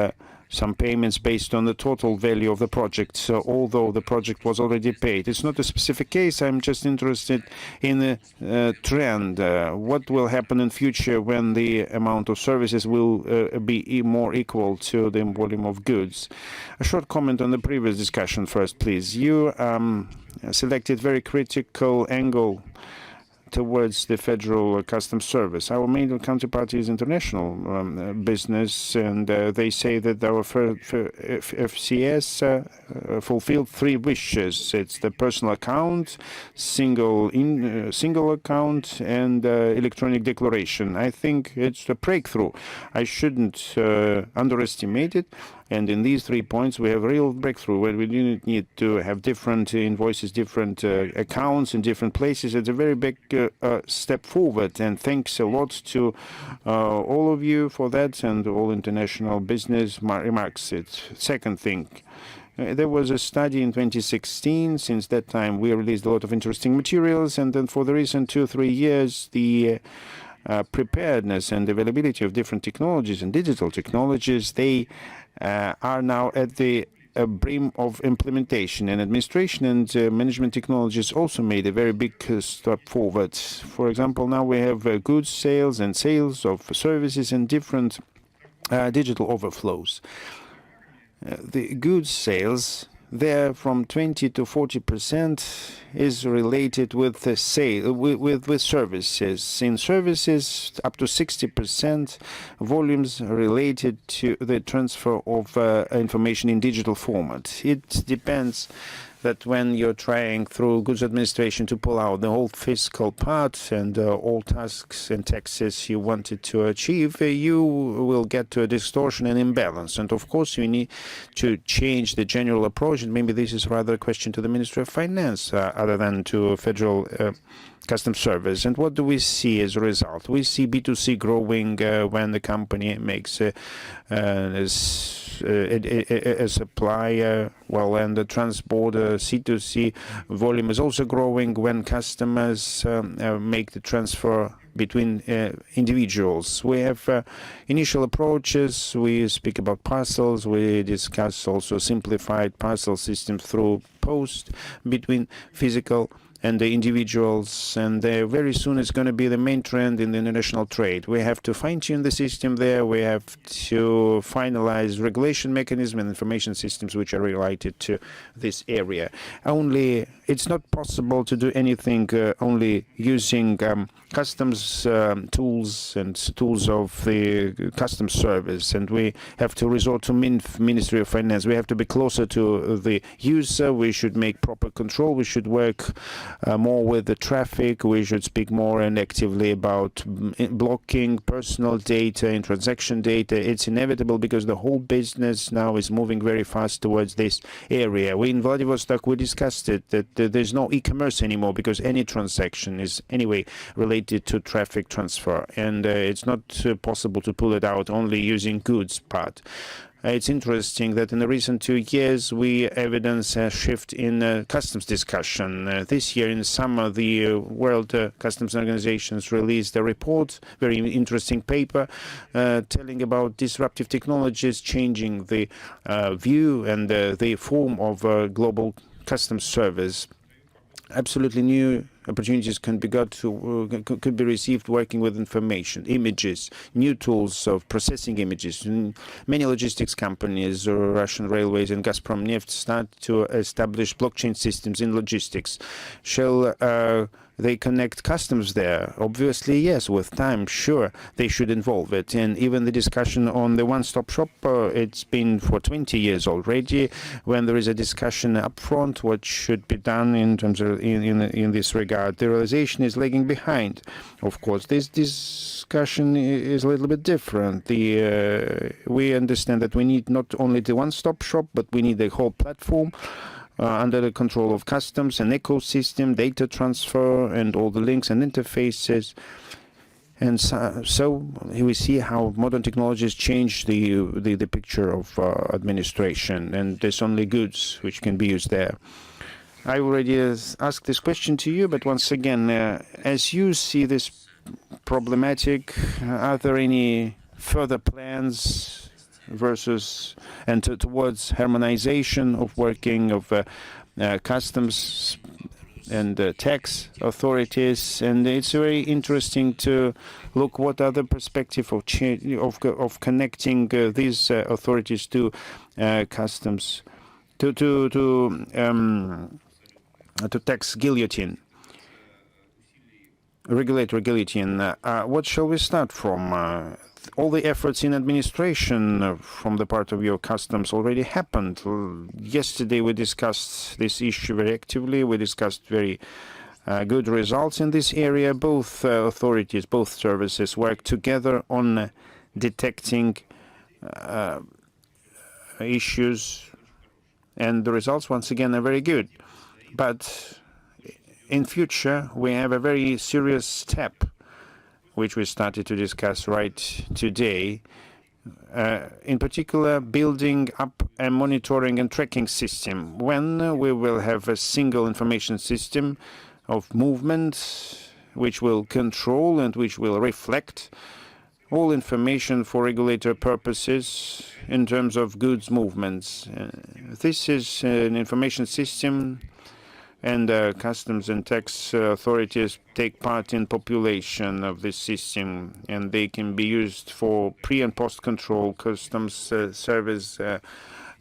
some payments based on the total value of the project, so although the project was already paid. It's not a specific case. I'm just interested in the trend. What will happen in future when the amount of services will be more equal to the volume of goods? A short comment on the previous discussion first, please. You selected very critical angle towards the Federal Customs Service. Our main counterparty is international business, and they say that our FCS fulfilled 3 wishes. It's the personal account, single account, and electronic declaration. I think it's a breakthrough. I shouldn't underestimate it. And in these 3 points, we have a real breakthrough where we didn't need to have different invoices, different accounts in different places. It's a very big step forward. And thanks a lot to all of you for that, and all international business remarks it. Second thing, there was a study in 2016. Since that time, we released a lot of interesting materials. And then for the recent 2-3 years, the preparedness and availability of different technologies and digital technologies, they are now at the brim of implementation, and administration and management technologies also made a very big step forward. For example, now we have goods sales and sales of services and different digital overflows. The goods sales, there from 20 to 40% is related with the sale with services. In services, up to 60% volumes related to the transfer of information in digital format. It depends that when you're trying through goods administration to pull out the whole fiscal part and all tasks and taxes you wanted to achieve, you will get to a distortion and imbalance. And of course, you need to change the general approach. And maybe this is rather a question to the Ministry of Finance other than to Federal Customs Service. And what do we see as a result? We see B2C growing when the company makes a supplier, well, and the transborder C2C volume is also growing when customers make the transfer between individuals. We have initial approaches. We speak about parcels. We discuss also simplified parcel system through post between physical and the individuals, and very soon it's going to be the main trend in the international trade. We have to fine-tune the system there. We have to finalize regulation mechanism and information systems which are related to this area. It's not possible to do anything only using customs tools and tools of the customs service, and we have to resort to Ministry of Finance. We have to be closer to the user. We should make proper control. We should work more with the traffic. We should speak more and actively about blocking personal data and transaction data. It's inevitable because the whole business now is moving very fast towards this area. We in Vladivostok, we discussed it, that there's no e-commerce anymore because any transaction is anyway related to traffic transfer, and it's not possible to pull it out only using goods part. It's interesting that in the recent 2 years we evidence a shift in customs discussion. This year in summer, the World Customs Organizations released a report, very interesting paper, telling about disruptive technologies changing the view and the form of global customs service. Absolutely new opportunities can be could be received working with information, images, new tools of processing images. Many logistics companies, Russian Railways and Gazprom Neft, start to establish blockchain systems in logistics. Shall they connect customs there? Obviously, yes. With time, sure, they should involve it. And even the discussion on the one-stop shop, it's been for 20 years already. When there is a discussion up front, what should be done in terms of in this regard, the realization is lagging behind. Of course, this discussion is a little bit different. We understand that we need not only the one-stop shop, but we need the whole platform. Under the control of customs, an ecosystem, data transfer, and all the links and interfaces. And so we see how modern technologies change the picture of administration, and there's only goods which can be used there. I already asked this question to you, but once again, as you see this problematic, are there any further plans versus and towards harmonization of working of customs and tax authorities? And it's very interesting to look what other perspective of connecting these authorities to customs to tax guillotine, regulatory guillotine. What shall we start from? All the efforts in administration from the part of your customs already happened. Yesterday we discussed this issue very actively. We discussed very good results in this area. Both authorities, both services work together on detecting issues, and the results once again are very good. But in future we have a very serious step which we started to discuss right today, in particular building up a monitoring and tracking system. When we will have a single information system of movement which will control and which will reflect all information for regulatory purposes in terms of goods movements. This is an information system, and customs and tax authorities take part in population of this system, and they can be used for pre and post control. Customs service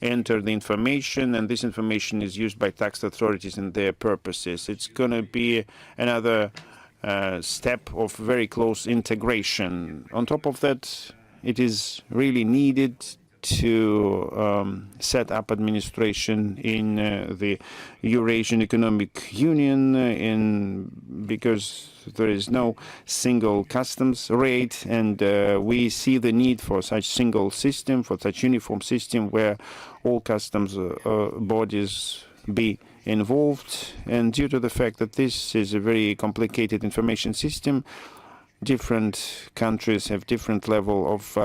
enter the information, and this information is used by tax authorities in their purposes. It's going to be another step of very close integration. On top of that, it is really needed to set up administration in the Eurasian Economic Union, because there is no single customs rate, and we see the need for such single system, for such uniform system where all customs bodies be involved. And due to the fact that this is a very complicated information system, different countries have different level of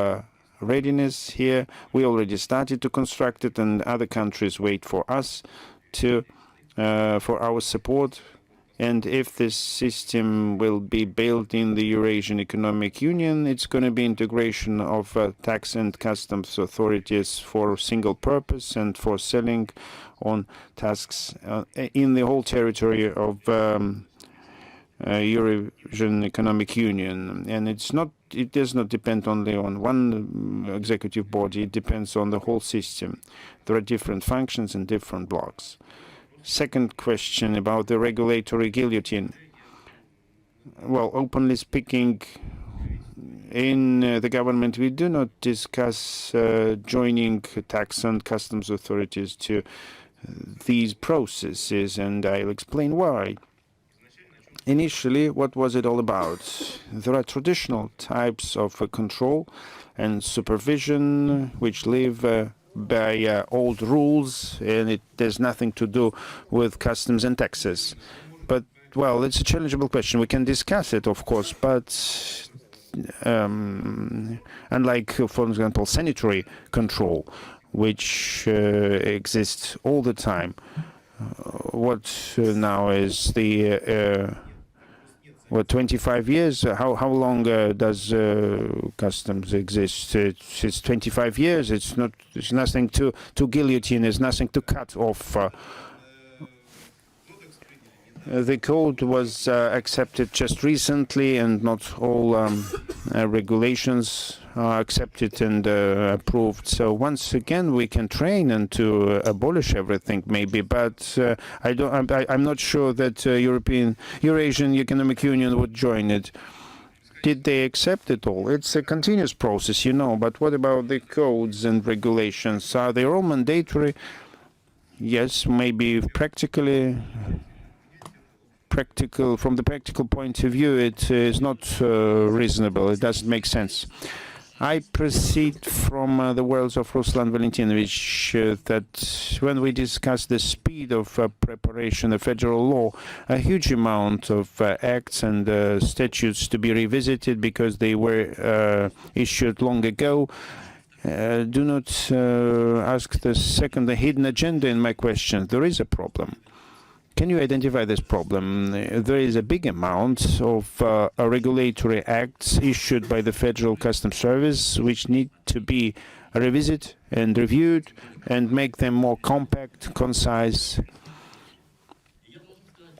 readiness here. We already started to construct it, and other countries wait for us to for our support. And if this system will be built in the Eurasian Economic Union, it's going to be integration of tax and customs authorities for single purpose and for selling on tasks in the whole territory of Eurasian Economic Union. And it does not depend only on one executive body, it depends on the whole system. There are different functions and different blocks. Second question about the regulatory guillotine. well, openly speaking, in the government, we do not discuss joining tax and customs authorities to these processes, and I'll explain why. Initially, what was it all about? There are traditional types of control and supervision which live by old rules, and it has nothing to do with customs and taxes. But, well, it's a challengeable question. We can discuss it, of course, but unlike, for example, sanitary control, which exists all the time, what now is the 25 years? How long does customs exist? It's 25 years. It's not. There's nothing to guillotine. There's nothing to cut off. The code was accepted just recently, and not all regulations are accepted and approved. So once again, we can train and to abolish everything, maybe. But I'm not sure that Eurasian Economic Union would join it. Did they accept it all? It's a continuous process, you know. But what about the codes and regulations? Are they all mandatory? Yes, maybe practically. From the practical point of view, it is not reasonable. It doesn't make sense. I proceed from the words of Ruslan Valentinovich that when we discuss the speed of preparation of federal law, a huge amount of acts and statutes to be revisited because they were issued long ago. Do not ask the hidden agenda in my question. There is a problem. Can you identify this problem? There is a big amount of regulatory acts issued by the Federal Customs Service which need to be revisited and reviewed and make them more compact, concise.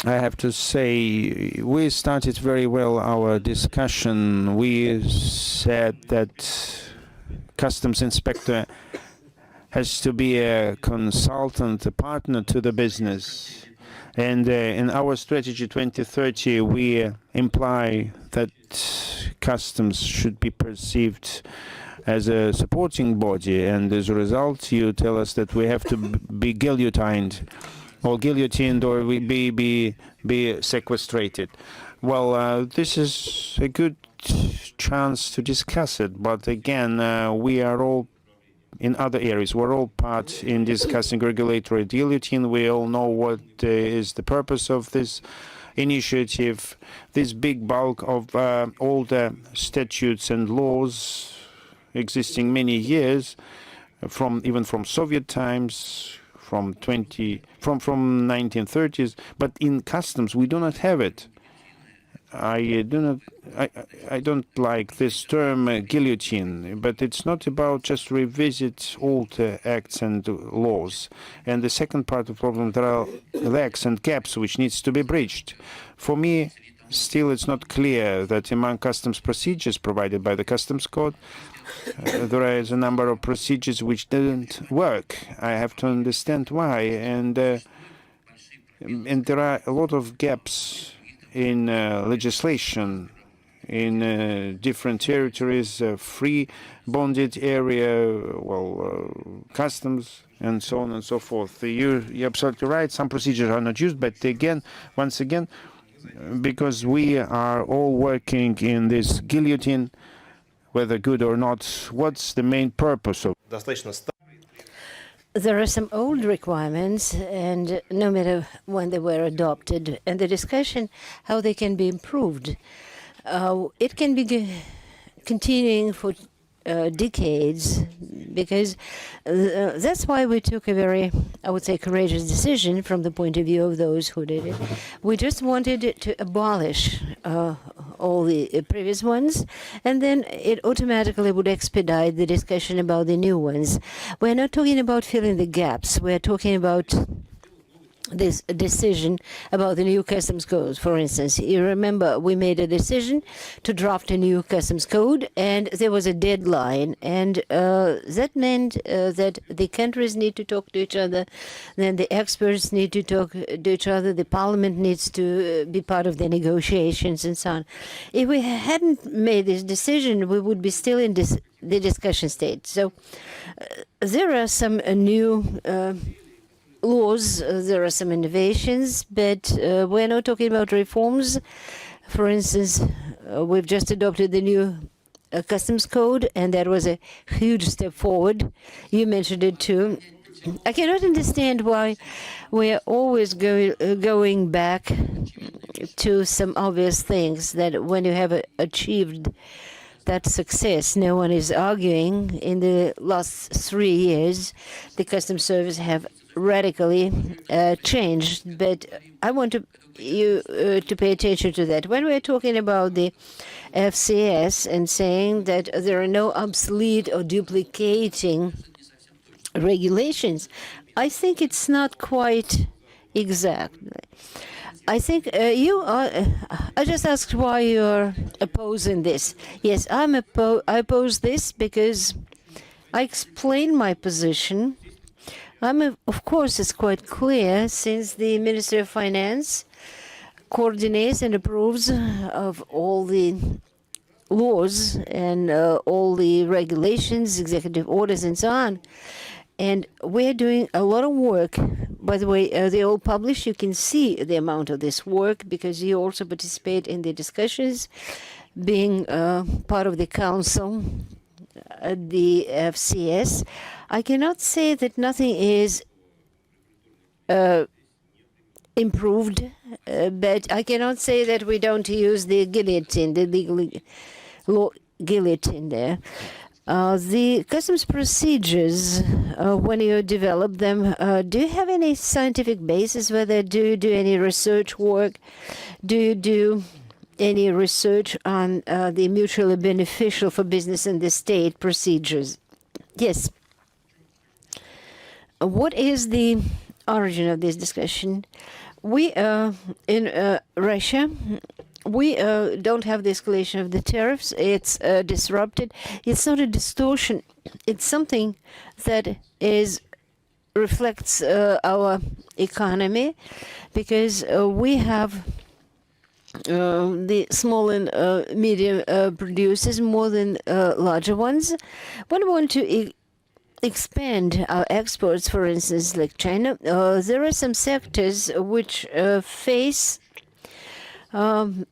I have to say, we started very well our discussion. We said that customs inspector has to be a consultant, a partner to the business. And in our strategy 2030, we imply that customs should be perceived as a supporting body. And as a result, you tell us that we have to be guillotined or be sequestrated. Well, this is a good chance to discuss it. But again, we are all in other areas. We're all part in discussing regulatory guillotine. We all know what is the purpose of this initiative, this big bulk of older statutes and laws existing many years, even from Soviet times, from 1930s. But in customs, we do not have it. I don't like this term guillotine, but it's not about just revisit old acts and laws. And the second part of the problem, there are lacks and gaps which needs to be bridged. For me, still it's not clear that among customs procedures provided by the Customs Code, there is a number of procedures which didn't work. I have to understand why, and there are a lot of gaps in legislation in different territories, free bonded area, customs, and so on and so forth. You're absolutely right. Some procedures are not used, but again, once again, because we are all working in this guillotine, whether good or not, what's the main purpose of There are some old requirements, and no matter when they were adopted, and the discussion how they can be improved, it can be continuing for decades, because that's why we took a very, I would say, courageous decision from the point of view of those who did it. We just wanted to abolish all the previous ones, and then it automatically would expedite the discussion about the new ones. We're not talking about filling the gaps. We're talking about this decision about the new customs code. For instance, you remember we made a decision to draft a new customs code, and there was a deadline, and that meant that the countries need to talk to each other, then the experts need to talk to each other, the parliament needs to be part of the negotiations, and so on. If we hadn't made this decision, we would be still in the discussion stage. So there are some new laws, there are some innovations, but we're not talking about reforms. For instance, we've just adopted the new customs code, and that was a huge step forward. You mentioned it too. I cannot understand why we're always going back to some obvious things that when you have achieved that success, no one is arguing. In the last 3 years, the customs service have radically changed, but I want you to pay attention to that. When we're talking about the FCS and saying that there are no obsolete or duplicating regulations, I think it's not quite exact. I think I just asked why you're opposing this. Yes, I oppose this because I explained my position. Of course, it's quite clear, since the Ministry of Finance coordinates and approves of all the laws and all the regulations, executive orders, and so on. And we're doing a lot of work. By the way, they all published. You can see the amount of this work because you also participate in the discussions, being part of the council, the FCS. I cannot say that nothing is improved, but I cannot say that we don't use the guillotine, the legal law guillotine there. The customs procedures, when you develop them, do you have any scientific basis? Whether do you do any research work? Do you do any research on the mutually beneficial for business and the state procedures? Yes. What is the origin of this discussion? We, in Russia, we don't have the escalation of the tariffs. It's disrupted. It's not a distortion. It's something that reflects our economy, because we have the small and medium producers more than larger ones. When we want to expand our exports, for instance, like China, there are some sectors which face some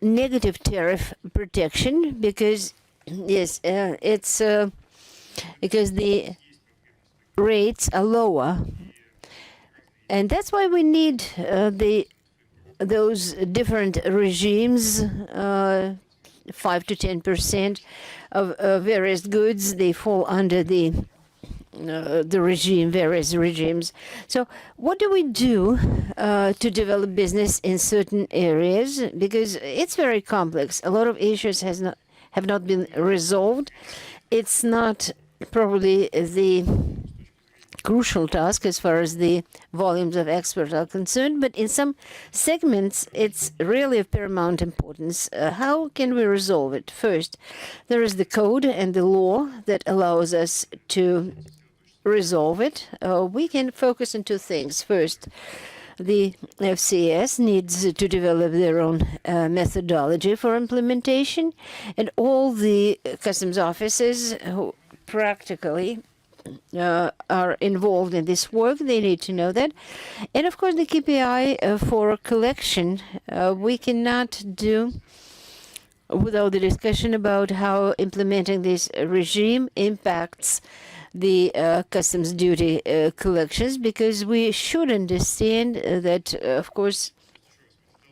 negative tariff protection because, yes, it's because the rates are lower, and that's why we need those different regimes. 5 to 10% of various goods, they fall under the regime, various regimes. So what do we do to develop business in certain areas? Because it's very complex. A lot of issues have not been resolved. It's not probably the crucial task as far as the volumes of exports are concerned, but in some segments it's really of paramount importance. How can we resolve it? First, there is the code and the law that allows us to resolve it. We can focus on two things. First, the FCS needs to develop their own methodology for implementation, and all the customs officers who practically are involved in this work, they need to know that. And of course, the KPI for collection, we cannot do without the discussion about how implementing this regime impacts the customs duty collections, because we should understand that, of course,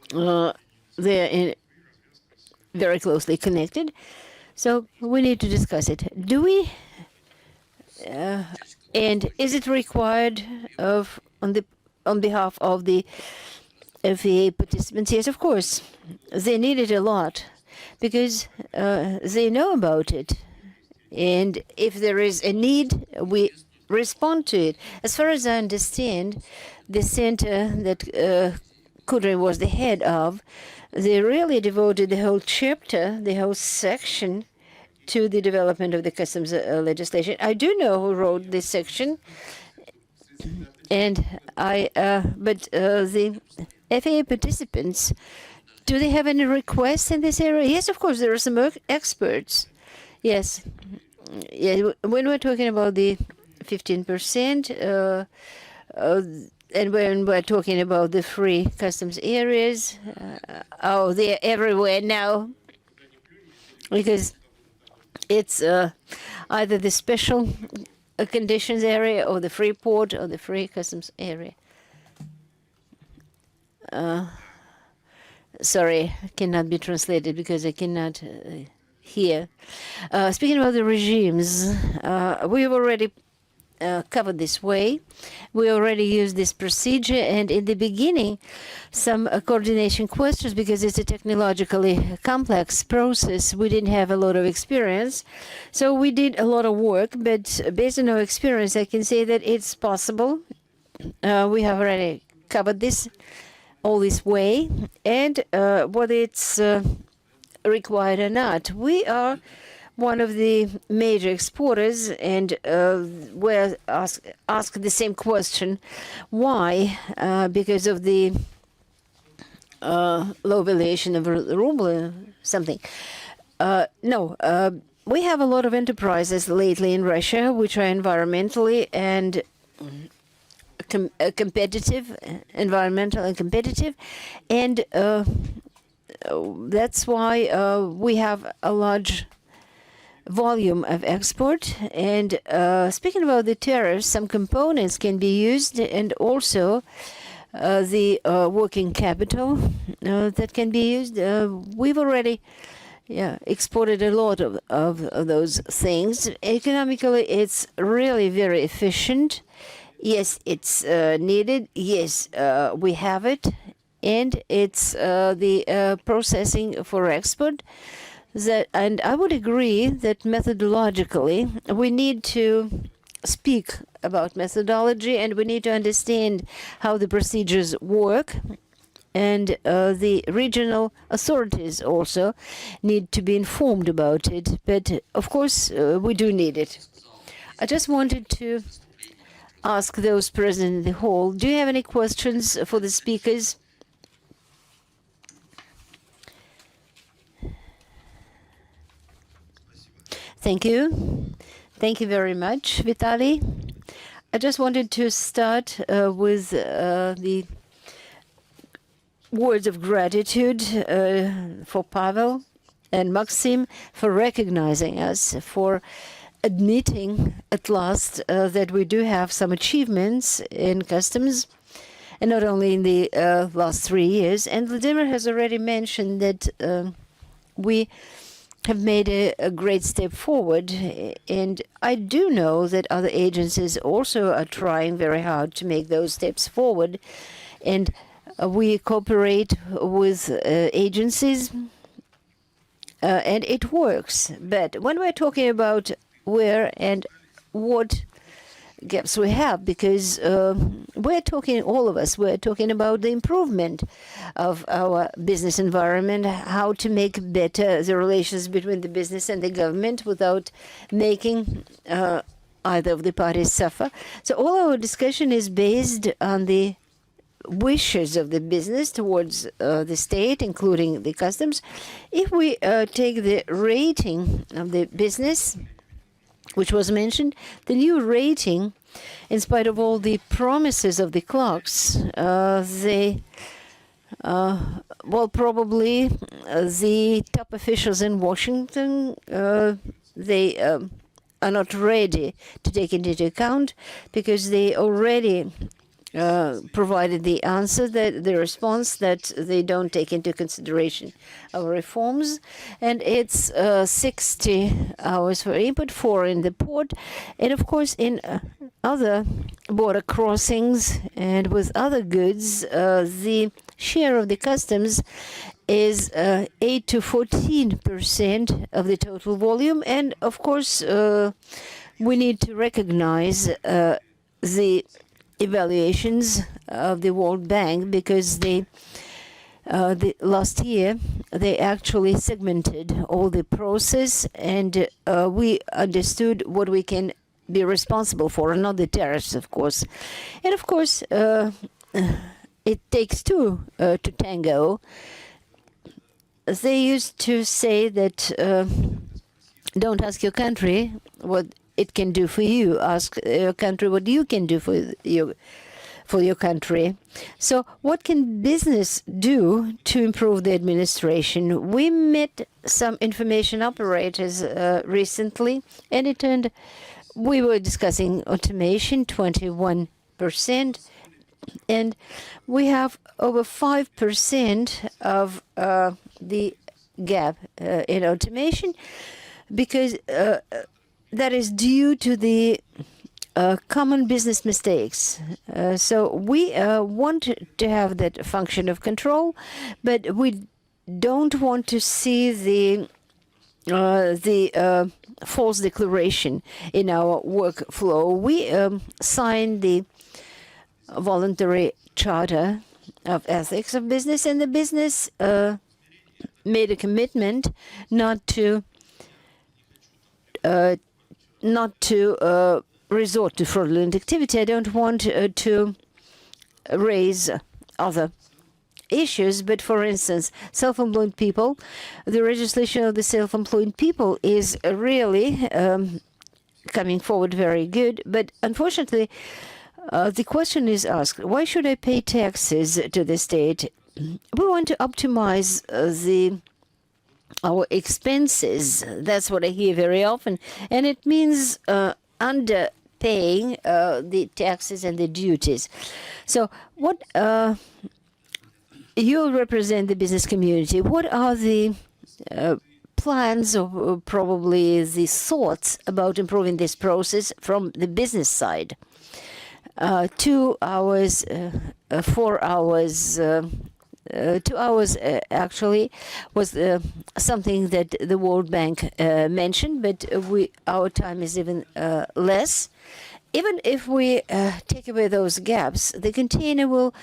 they're very closely connected. So we need to discuss it. Do we and is it required on behalf of the FAA participants? Yes, of course. They need it a lot because they know about it. And if there is a need, we respond to it. As far as I understand, the center that Kudrin was the head of, they really devoted the whole chapter, the whole section, to the development of the customs legislation. I do know who wrote this section, and but the FAA participants, do they have any requests in this area? Yes, of course, there are some experts. Yes. Yeah, when we're talking about the 15%, and when we're talking about the free customs areas, they're everywhere now, because it's either the special conditions area or the free port or the free customs area. Sorry, cannot be translated because I cannot hear. Speaking about the regimes, we've already covered this way. We already used this procedure, and in the beginning, some coordination questions, because it's a technologically complex process. We didn't have a lot of experience, so we did a lot of work, but based on our experience, I can say that it's possible. We have already covered this all this way, and whether it's required or not, we are one of the major exporters, and we're asked the same question. Why? Because of the low valuation of the ruble or something. No, we have a lot of enterprises lately in Russia which are environmentally and competitive, environmental and competitive, and that's why we have a large volume of export. And speaking about the tariffs, some components can be used, and also the working capital that can be used. We've already exported a lot of those things. Economically, it's really very efficient. Yes, it's needed. Yes, we have it. And it's the processing for export. And I would agree that methodologically, we need to speak about methodology, and we need to understand how the procedures work. And the regional authorities also need to be informed about it. But of course, we do need it. I just wanted to ask those present in the hall, do you have any questions for the speakers? Thank you. Thank you very much, Vitaly. I just wanted to start with the words of gratitude for Pavel and Maxim for recognizing us, for admitting at last that we do have some achievements in customs, and not only in the last 3 years. And Vladimir has already mentioned that we have made a great step forward, and I do know that other agencies also are trying very hard to make those steps forward, and we cooperate with agencies, and it works. But when we're talking about where and what gaps we have, because we're talking, all of us, we're talking about the improvement of our business environment, how to make better the relations between the business and the government without making either of the parties suffer. So all our discussion is based on the wishes of the business towards the state, including the customs. If we take the rating of the business, which was mentioned, the new rating, in spite of all the promises of the clerks, probably the top officials in Washington, they are not ready to take it into account, because they already provided the answer, that the response that they don't take into consideration our reforms, and it's 60 hours for input, 4 in the port, and of course in other border crossings and with other goods, the share of the customs is 8 to 14% of the total volume, and of course we need to recognize the evaluations of the World Bank, because the last year they actually segmented all the process, and we understood what we can be responsible for, and not the tariffs, of course. And of course, it takes two to tango. They used to say that don't ask your country what it can do for you. Ask your country what you can do for your country. So what can business do to improve the administration? We met some information operators recently, and it turned, we were discussing automation, 21%, and we have over 5% of the gap in automation, because that is due to the common business mistakes. So we want to have that function of control, but we don't want to see the false declaration in our workflow. We signed the voluntary charter of ethics of business, and the business made a commitment not to resort to fraudulent activity. I don't want to raise other issues, but for instance, self-employed people, the legislation of the self-employed people is really coming forward very good. But unfortunately, the question is asked, why should I pay taxes to the state? We want to optimize our expenses. That's what I hear very often. And it means underpaying the taxes and the duties. So what you represent the business community. What are the plans, or probably the thoughts about improving this process from the business side? 2 hours, 4 hours, 2 hours actually was something that the World Bank mentioned, but our time is even less. Even if we take away those gaps, the container will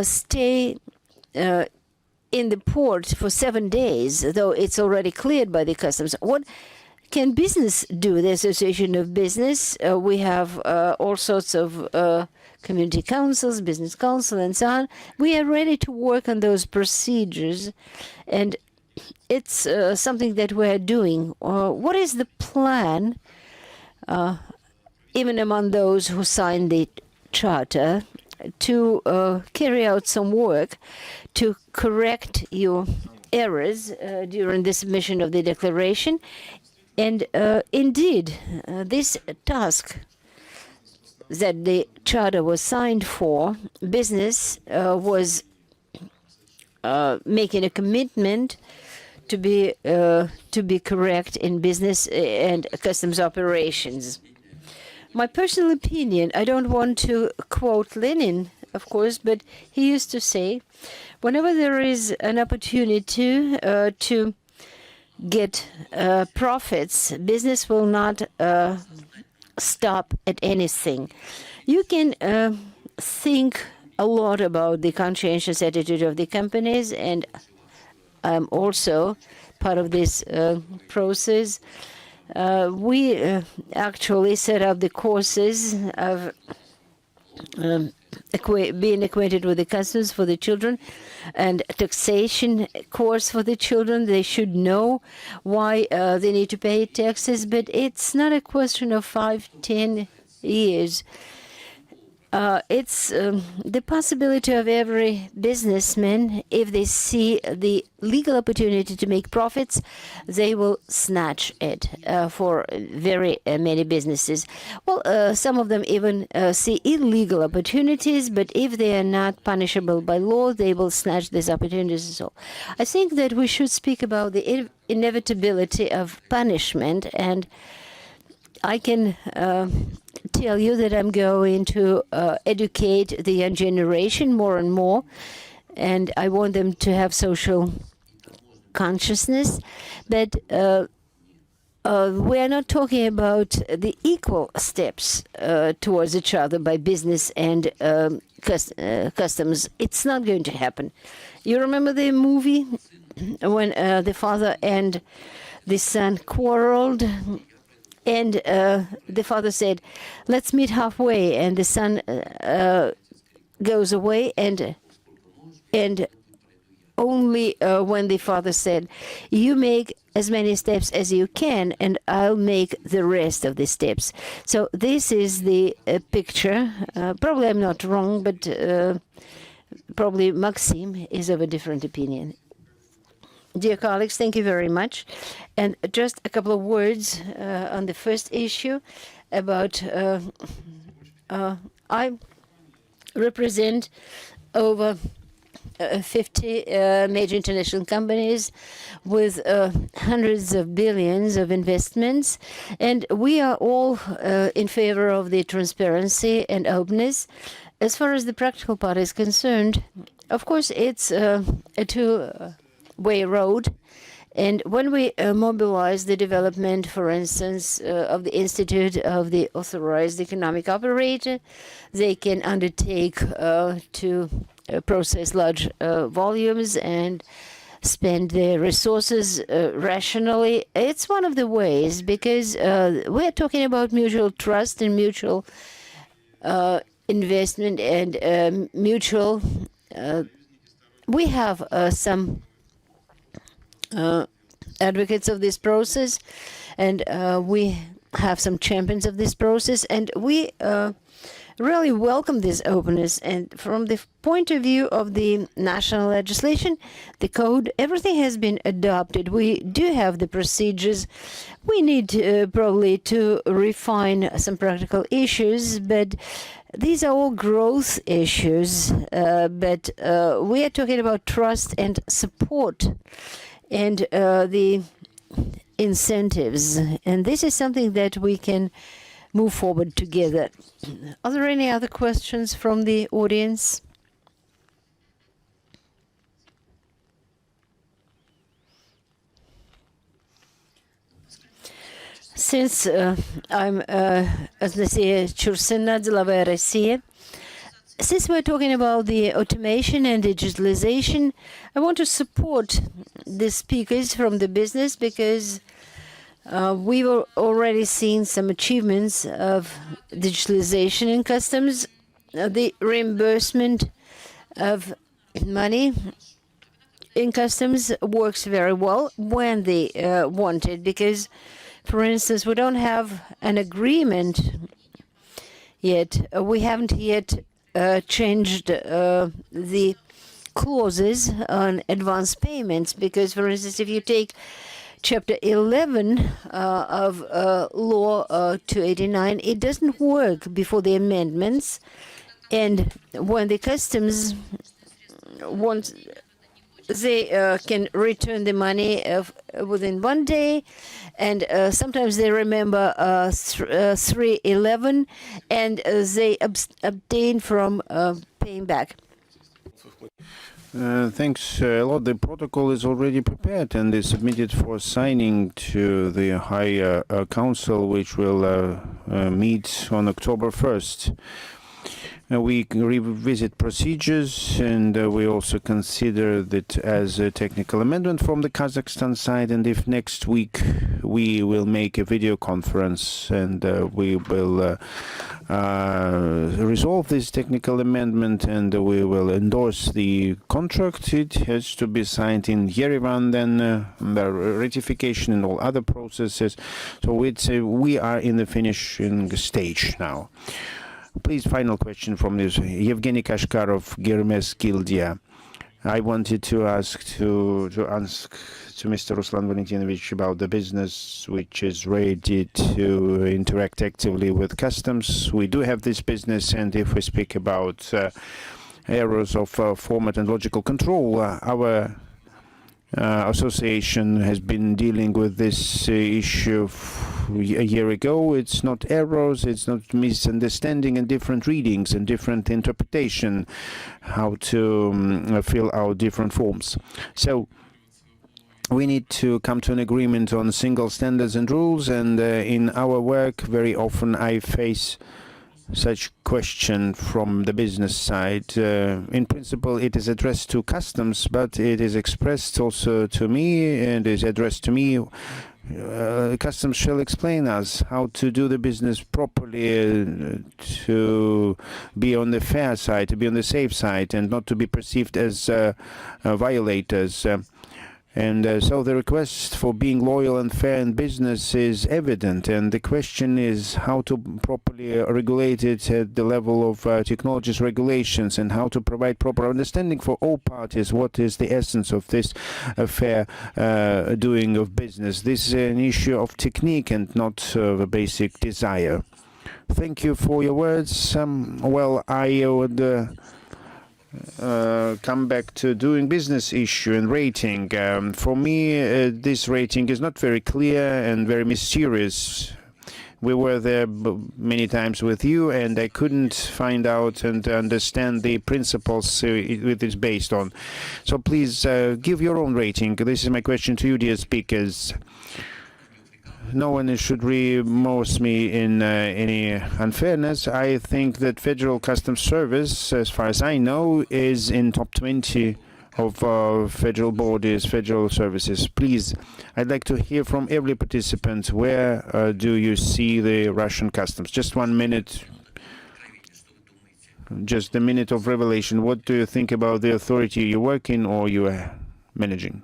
stay in the port for 7 days, though it's already cleared by the customs. What can business do? The Association of Business, we have all sorts of community councils, business council, and so on. We are ready to work on those procedures, and it's something that we're doing. What is the plan, even among those who signed the charter, to carry out some work to correct your errors during the submission of the declaration? And indeed, this task that the charter was signed for, business was making a commitment to be correct in business and customs operations. My personal opinion, I don't want to quote Lenin, of course, but he used to say, whenever there is an opportunity to get profits, business will not stop at anything. You can think a lot about the conscientious attitude of the companies, and I'm also part of this process. We actually set up the courses of being acquainted with the customs for the children, and taxation course for the children. They should know why they need to pay taxes, but it's not a question of 5-10 years. It's the possibility of every businessman, if they see the legal opportunity to make profits, they will snatch it for very many businesses. Well, some of them even see illegal opportunities, but if they are not punishable by law, they will snatch these opportunities. So I think that we should speak about the inevitability of punishment, and I can tell you that I'm going to educate the young generation more and more, and I want them to have social consciousness. But we are not talking about the equal steps towards each other by business and customs. It's not going to happen. You remember the movie when the father and the son quarreled, and the father said, "Let's meet halfway," and the son goes away, and only when the father said, "You make as many steps as you can, and I'll make the rest of the steps." So this is the picture. Probably I'm not wrong, but probably Maxim is of a different opinion. Dear colleagues, thank you very much. And just a couple of words on the first issue about I represent over 50 major international companies with hundreds of billions of investments, and we are all in favor of the transparency and openness. As far as the practical part is concerned, of course, it's a two-way road. And when we mobilize the development, for instance, of the Institute of the Authorized Economic Operator, they can undertake to process large volumes and spend their resources rationally. It's one of the ways, because we're talking about mutual trust and mutual investment and mutual. We have some advocates of this process, and we have some champions of this process, and we really welcome this openness. And from the point of view of the national legislation, the code, everything has been adopted. We do have the procedures. We need probably to refine some practical issues, but these are all growth issues. But we are talking about trust and support and the incentives. And this is something that we can move forward together. Are there any other questions from the audience? Since I'm Anastasia Chursina, Деловая Россия, since we're talking about the automation and digitalization, I want to support the speakers from the business, because we've already seen some achievements of digitalization in customs. The reimbursement of money in customs works very well when they want it, because, for instance, we don't have an agreement yet. We haven't yet changed the clauses on advance payments, because, for instance, if you take Chapter 11 of Law 289, it doesn't work before the amendments, and when the customs wants, they can return the money within 1 day, and sometimes they remember 311, and they abstain from paying back. Thanks a lot. The protocol is already prepared and is submitted for signing to the High Council, which will meet on October 1st. We revisit procedures, and we also consider that as a technical amendment from the Kazakhstan side. And if next week we will make a video conference and we will resolve this technical amendment and we will endorse the contract, it has to be signed in Yerevan, then the ratification and all other processes. So it's we are in the finishing stage now. Please, final question from this. Evgeny Kashkarov, Germes Gildia. I wanted to ask to Mr. Ruslan Valentinovich about the business which is ready to interact actively with customs. We do have this business, and if we speak about errors of format and logical control, our association has been dealing with this issue a year ago. It's not errors, it's not misunderstanding and different readings and different interpretation, how to fill out different forms. So we need to come to an agreement on single standards and rules, and in our work very often I face such question from the business side. In principle it is addressed to customs, but it is expressed also to me and is addressed to me. Customs shall explain us how to do the business properly, to be on the fair side, to be on the safe side, and not to be perceived as violators. So the request for being loyal and fair in business is evident, and the question is how to properly regulate it at the level of technologies regulations, and how to provide proper understanding for all parties what is the essence of this fair doing of business. This is an issue of technique and not of a basic desire. Thank you for your words. Well, I would come back to doing business issue and rating. For me, this rating is not very clear and very mysterious. We were there many times with you, and I couldn't find out and understand the principles it is based on. So please give your own rating. This is my question to you, dear speakers. No one should remorse me in any unfairness. I think that Federal Customs Service, as far as I know, is in top 20 of federal bodies, federal services. Please, I'd like to hear from every participant. Where do you see the Russian customs? Just 1 minute. Just a minute of revelation. What do you think about the authority you work in or you are managing?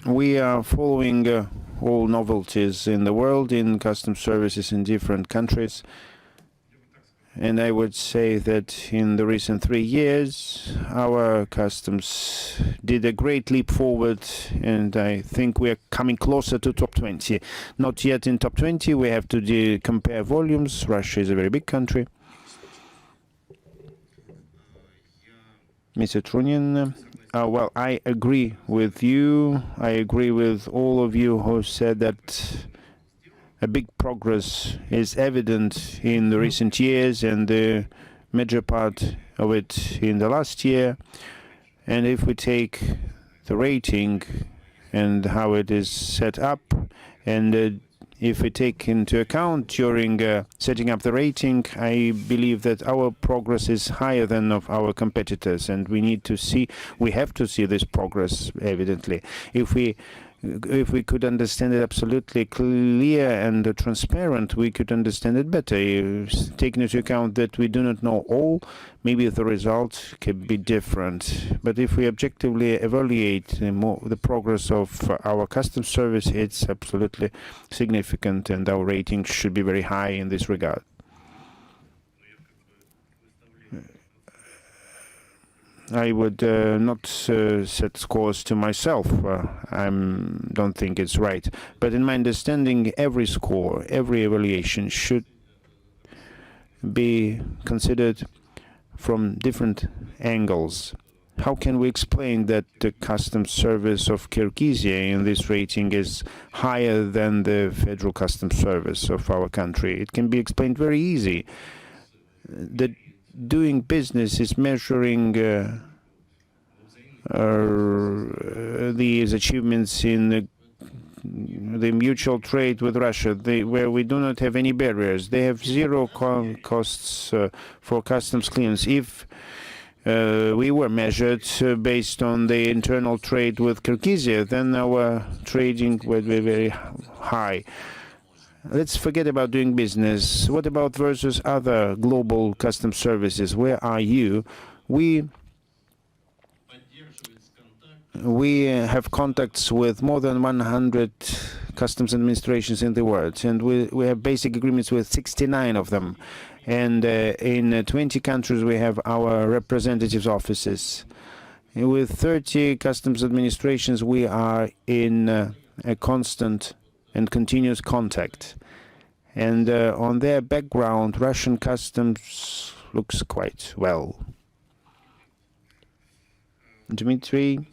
We are following all novelties in the world in customs services in different countries, and I would say that in the recent 3 years our customs did a great leap forward, and I think we are coming closer to top 20. Not yet in top 20, we have to compare volumes. Russia is a very big country. Mr. Trunin. Well, I agree with you. I agree with all of you who said that a big progress is evident in the recent years and the major part of it in the last year. And if we take the rating and how it is set up, and if we take into account during setting up the rating, I believe that our progress is higher than of our competitors, and we have to see this progress evidently. If we could understand it absolutely clear and transparent, we could understand it better. Taking into account that we do not know all, maybe the result could be different. But if we objectively evaluate the progress of our customs service, it's absolutely significant, and our rating should be very high in this regard. I would not set scores to myself. I don't think it's right. But in my understanding, every score, every evaluation should be considered from different angles. How can we explain that the customs service of Kyrgyzia in this rating is higher than the federal customs service of our country? It can be explained very easy. The doing business is measuring these achievements in the mutual trade with Russia, where we do not have any barriers. They have zero costs for customs clearance. If we were measured based on the internal trade with Kyrgyzia, then our trading would be very high. Let's forget about doing business. What about versus other global customs services? Where are you? We have contacts with more than 100 customs administrations in the world, and we have basic agreements with 69 of them. And in 20 countries we have our representatives' offices. With 30 customs administrations we are in a constant and continuous contact. And on their background, Russian customs looks quite well. Dmitry,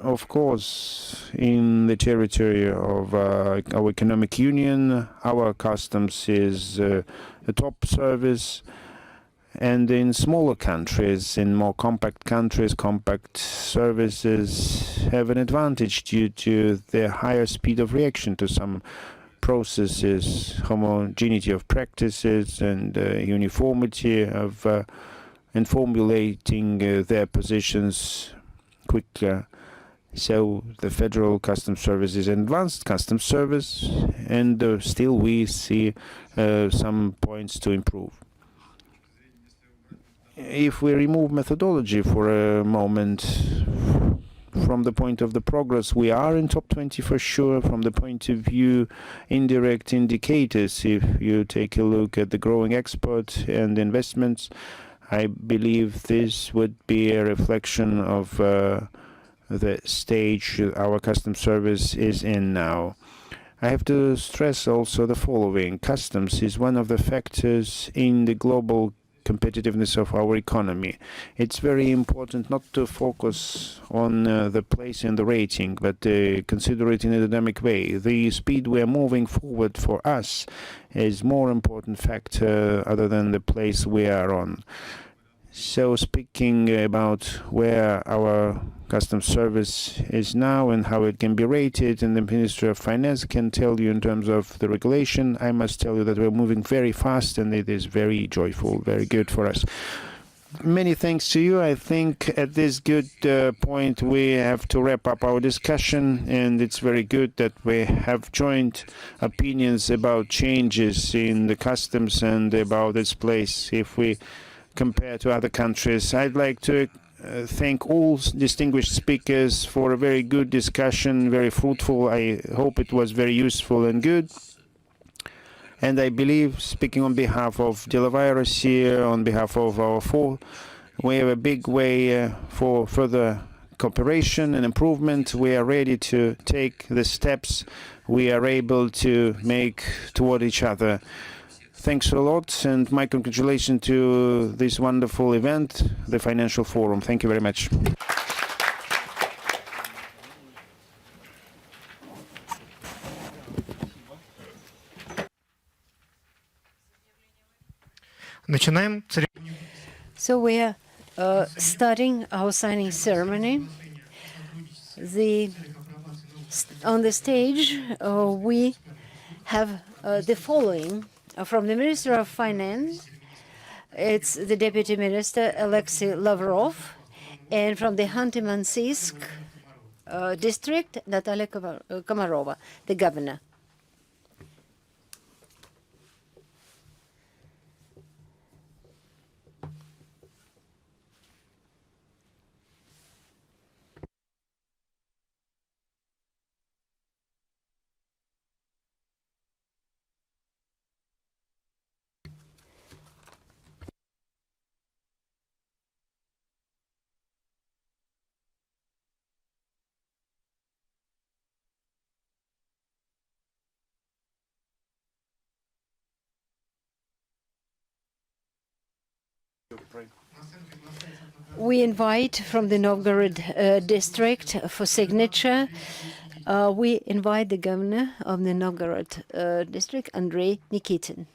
of course, in the territory of our economic union, our customs is a top service, And in smaller countries, in more compact countries, compact services have an advantage due to their higher speed of reaction to some processes, homogeneity of practices, and uniformity of and formulating their positions quicker. So the Federal Customs Service is an advanced customs service, and still we see some points to improve. If we remove methodology for a moment, from the point of the progress, we are in top 20 for sure. From the point of view indirect indicators, if you take a look at the growing export and investments, I believe this would be a reflection of the stage our customs service is in now. I have to stress also the following. Customs is one of the factors in the global competitiveness of our economy. It's very important not to focus on the place in the rating, but consider it in a dynamic way. The speed we are moving forward for us is more important factor other than the place we are on. So speaking about where our customs service is now and how it can be rated, and the Ministry of Finance can tell you in terms of the regulation, I must tell you that we're moving very fast, and it is very joyful, very good for us. Many thanks to you. I think at this good point we have to wrap up our discussion, and it's very good that we have joint opinions about changes in the customs and about its place if we compare to other countries. I'd like to thank all distinguished speakers for a very good discussion, very fruitful. I hope it was very useful and good. And I believe, speaking on behalf of Delavirus here, on behalf of our four, we have a big way for further cooperation and improvement. We are ready to take the steps we are able to make toward each other. Thanks a lot, and my congratulations to this wonderful event, the Financial Forum. Thank you very much. Начинаем церемонию. So we are starting our signing ceremony. On the stage, we have the following. From the Minister of Finance, it's the Deputy Minister, Alexei Lavrov, and from the Khanty-Mansiysk district, Natalia Komarova, the governor. We invite from the Novgorod district for signature. We invite the governor of the Novgorod district, Andrei Nikitin.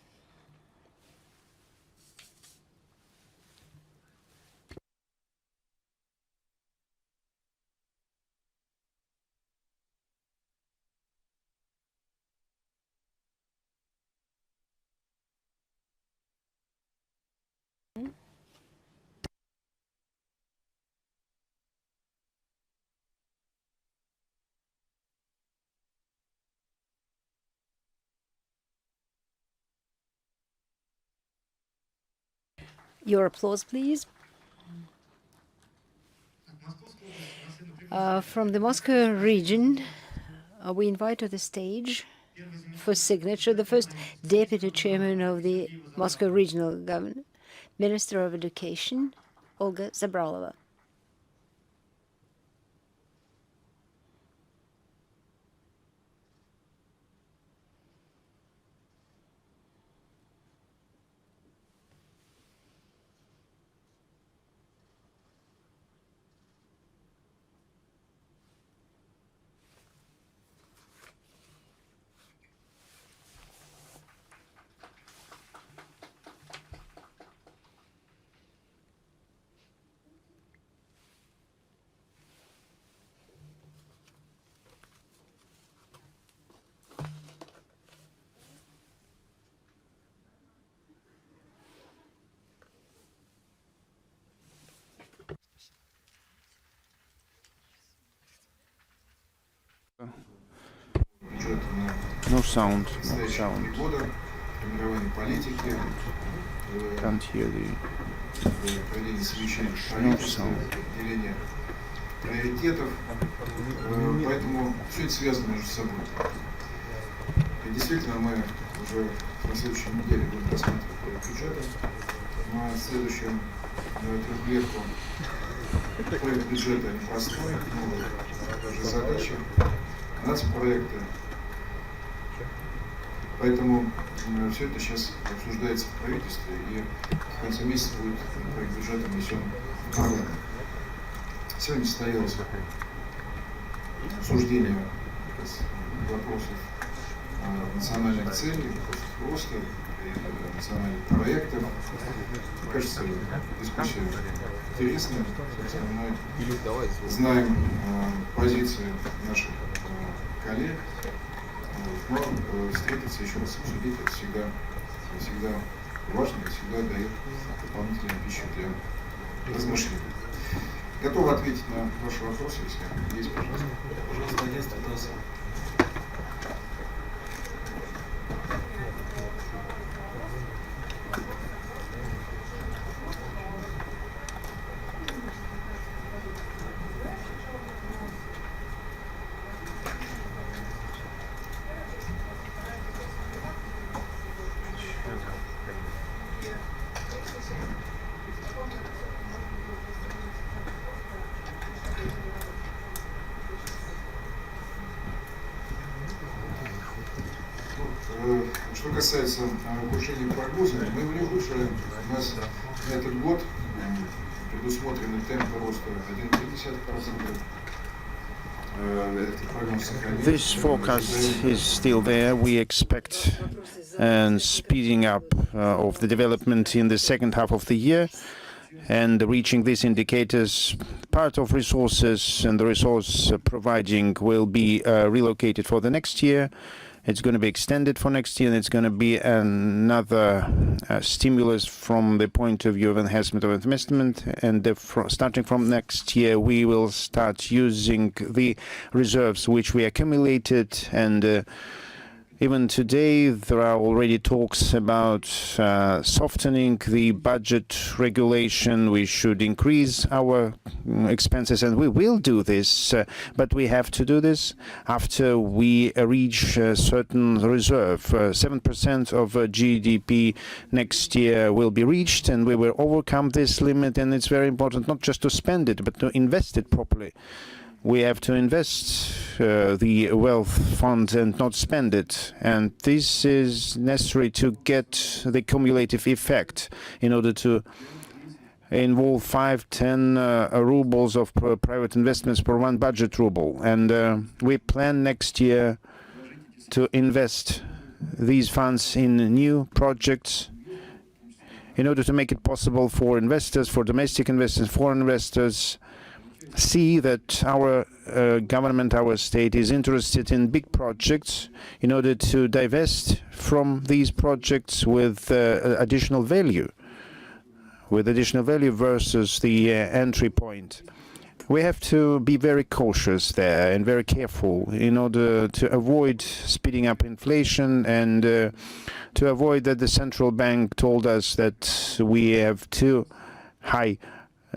Your applause, please. From the Moscow region, we invite to the stage for signature the first Deputy Chairman of the Moscow Regional Government, Minister of Education, Olga Zabralova. No sound. No предстоящих sound. 3 года, формирование политики, Can't hear the. проведение совещаний с правительством, определение приоритетов. Поэтому все это связано между собой. И действительно мы уже на следующей неделе будем рассматривать проект бюджета. На следующем трехлетку проект бюджета непростой, новые задачи, нацпроекты. Поэтому все это сейчас обсуждается в правительстве, и в конце месяца будет проект бюджета внесен в парламент. Сегодня состоялось обсуждение вопросов национальных целей, вопросов роста, национальных проектов. Мне кажется, дискуссия интересная. Мы знаем позиции наших коллег. Но встретиться, еще раз обсудить, это всегда важно, и всегда дает дополнительную пищу для размышлений. Готов ответить на ваши вопросы, если есть, пожалуйста. Пожалуйста, агентство ТАСС. Что касается ухудшения прогноза, мы его не ухудшаем. У нас на этот год предусмотрены темпы роста 1,3%. This forecast is still there. We expect speeding up of the development in the second half of the year, and reaching these indicators. Part of resources and the resource providing will be relocated for the next year. It's going to be extended for next year, and it's going to be another stimulus from the point of view of enhancement of investment. And starting from next year, we will start using the reserves which we accumulated. And even today, there are already talks about softening the budget regulation. We should increase our expenses, and we will do this. But we have to do this after we reach a certain reserve. 7% of GDP next year will be reached, and we will overcome this limit. And it's very important not just to spend it, but to invest it properly. We have to invest the wealth fund and not spend it. And this is necessary to get the cumulative effect in order to involve 5-10 rubles of private investments per one budget ruble. And we plan next year to invest these funds in new projects in order to make it possible for investors, for domestic investors, foreign investors, see that our government, our state is interested in big projects in order to divest from these projects with additional value versus the entry point. We have to be very cautious there and very careful in order to avoid speeding up inflation and to avoid that the central bank told us that we have too high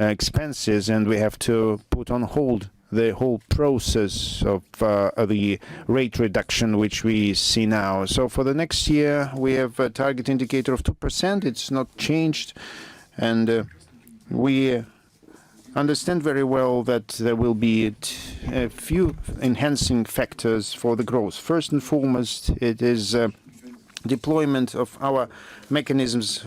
expenses and we have to put on hold the whole process of the rate reduction which we see now. So for the next year we have a target indicator of 2%. It's not changed, and we understand very well that there will be a few enhancing factors for the growth. First and foremost, it is deployment of our mechanisms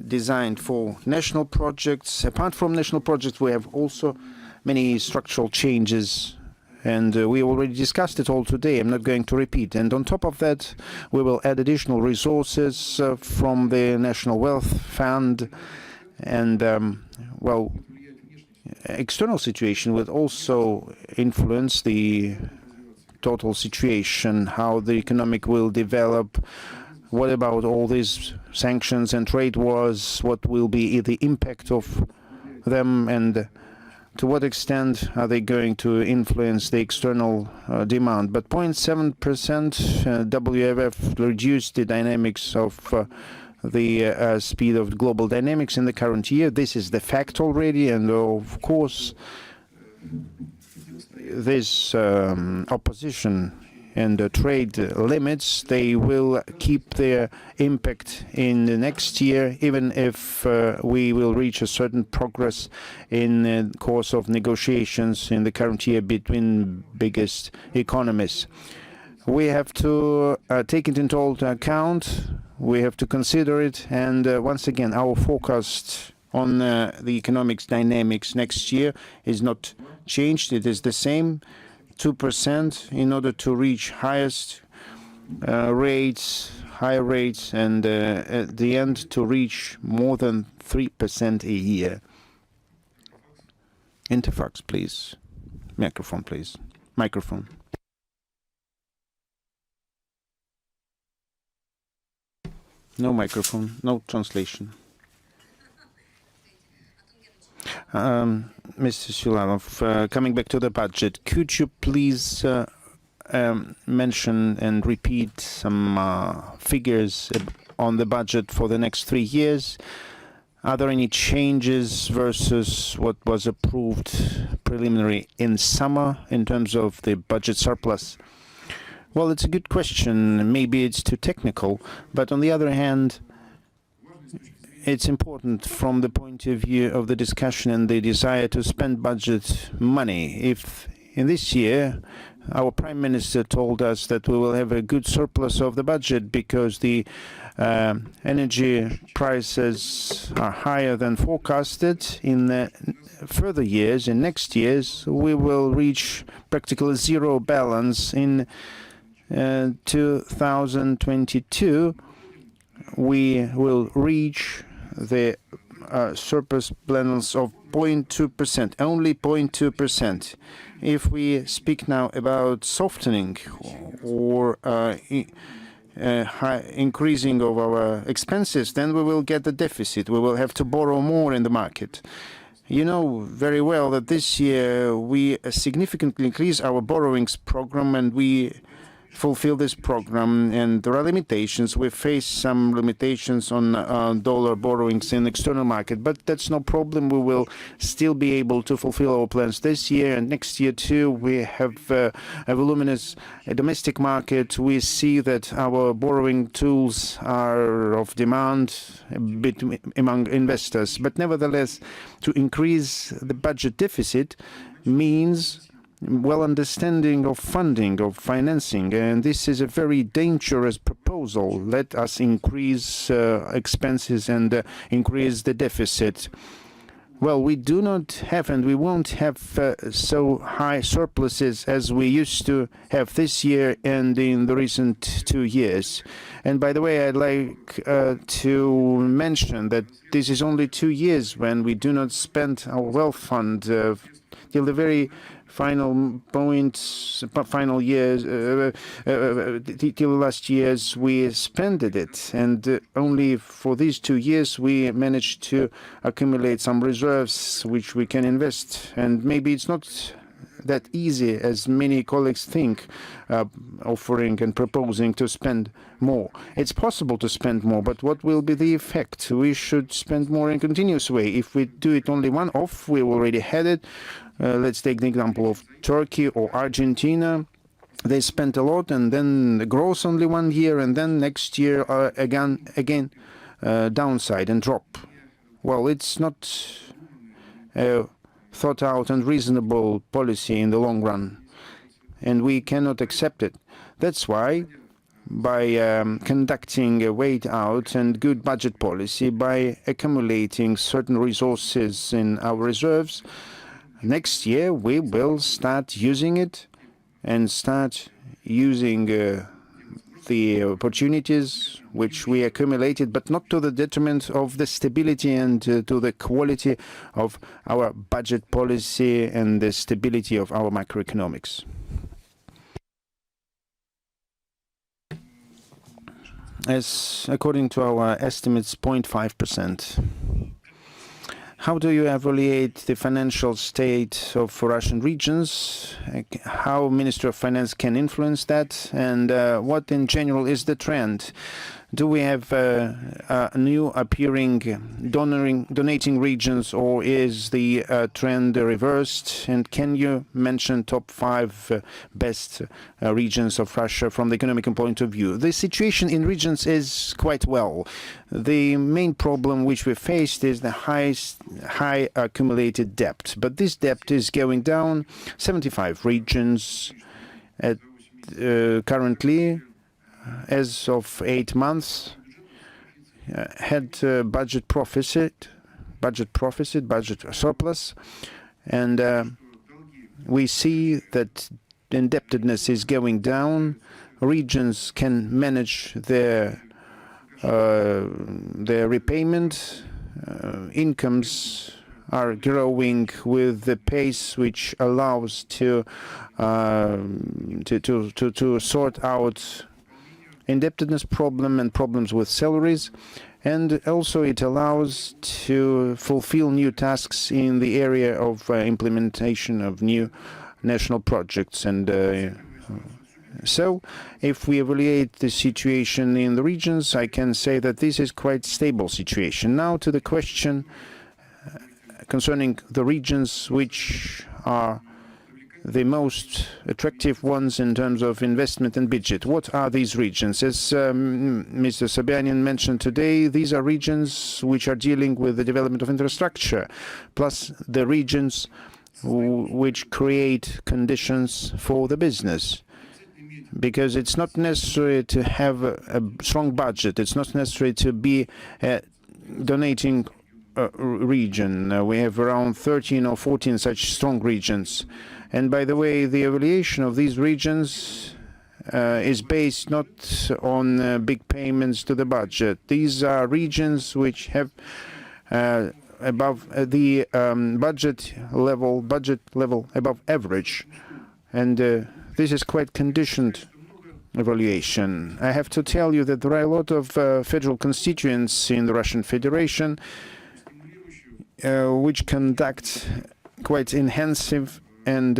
designed for national projects. Apart from national projects, we have also many structural changes, and we already discussed it all today. I'm not going to repeat. And on top of that, we will add additional resources from the National Wealth Fund, and well, external situation will also influence the total situation, how the economic will develop. What about all these sanctions and trade wars? What will be the impact of them? And to what extent are they going to influence the external demand? But 0.7% WFF reduced the dynamics of the speed of global dynamics in the current year. This is the fact already, and of course, this opposition and the trade limits, they will keep their impact in the next year, even if we will reach a certain progress in the course of negotiations in the current year between biggest economies. We have to take it into account, we have to consider it, and once again, our forecast on the economic dynamics next year is not changed. It is the same, 2% in order to reach higher rates, and at the end to reach more than 3% a year. Interfax, please. Microphone, please. Microphone. No microphone, no translation. Mr. Sulanov, coming back to the budget, could you please mention and repeat some figures on the budget for the next 3 years? Are there any changes versus what was approved preliminary in summer in terms of the budget surplus? Well, it's a good question. Maybe it's too technical, but on the other hand, it's important from the point of view of the discussion and the desire to spend budget money. If in this year our Prime Minister told us that we will have a good surplus of the budget because the energy prices are higher than forecasted, in further years, in next years, we will reach practically zero balance. In 2022, we will reach the surplus balance of 0.2%, only 0.2%. If we speak now about softening or increasing of our expenses, then we will get a deficit. We will have to borrow more in the market. You know very well that this year we significantly increase our borrowings program, and we fulfill this program, and there are limitations. We face some limitations on dollar borrowings in the external market, but that's no problem. We will still be able to fulfill our plans this year and next year too. We have a voluminous domestic market. We see that our borrowing tools are of demand among investors, but nevertheless, to increase the budget deficit means well understanding of funding, of financing, and this is a very dangerous proposal. Let us increase expenses and increase the deficit. Well, we do not have and we won't have so high surpluses as we used to have this year and in the recent 2 years. And by the way, I'd like to mention that this is only 2 years when we do not spend our wealth fund till the very final points, final years, till last years, we spended it, and only for these 2 years we managed to accumulate some reserves which we can invest. And maybe it's not that easy as many colleagues think, offering and proposing to spend more. It's possible to spend more, but what will be the effect? We should spend more in a continuous way. If we do it only one-off, we already had it. Let's take the example of Turkey or Argentina. They spent a lot and then grows only 1 year, and then next year again downside and drop. Well, it's not a thought out and reasonable policy in the long run, and we cannot accept it. That's why by conducting a wait out and good budget policy, by accumulating certain resources in our reserves, next year we will start using it and start using the opportunities which we accumulated, but not to the detriment of the stability and to the quality of our budget policy and the stability of our macroeconomics. As according to our estimates, 0.5%. How do you evaluate the financial state of Russian regions? How Ministry of Finance can influence that? And what in general is the trend? Do we have new appearing donating regions, or is the trend reversed? And can you mention top 5 best regions of Russia from the economic point of view? The situation in regions is quite well. The main problem which we faced is the high accumulated debt, but this debt is going down. 75 regions at currently, as of 8 months, had budget surplus, and we see that indebtedness is going down. Regions can manage their repayment. Incomes are growing with the pace which allows to sort out indebtedness problem and problems with salaries, and also it allows to fulfill new tasks in the area of implementation of new national projects. And so if we evaluate the situation in the regions, I can say that this is quite stable situation. Now to the question concerning the regions which are the most attractive ones in terms of investment and budget. What are these regions? As Mr. Sobyanin mentioned today, these are regions which are dealing with the development of infrastructure, plus the regions which create conditions for the business. Because it's not necessary to have a strong budget. It's not necessary to be a donating region. We have around 13 or 14 such strong regions. And by the way, the evaluation of these regions is based not on big payments to the budget. These are regions which have above the budget level above average, and this is quite conditioned evaluation. I have to tell you that there are a lot of federal constituents in the Russian Federation which conduct quite intensive and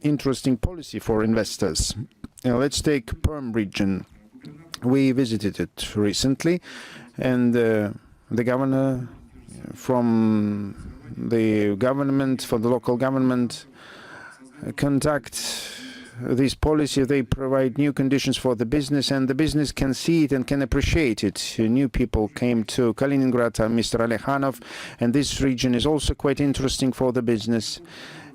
interesting policy for investors. Let's take Perm region. We visited it recently, and the governor from the government, for the local government, conduct this policy. They provide new conditions for the business, and the business can see it and can appreciate it. New people came to Kaliningrad, Mr. Alekhanov, and this region is also quite interesting for the business.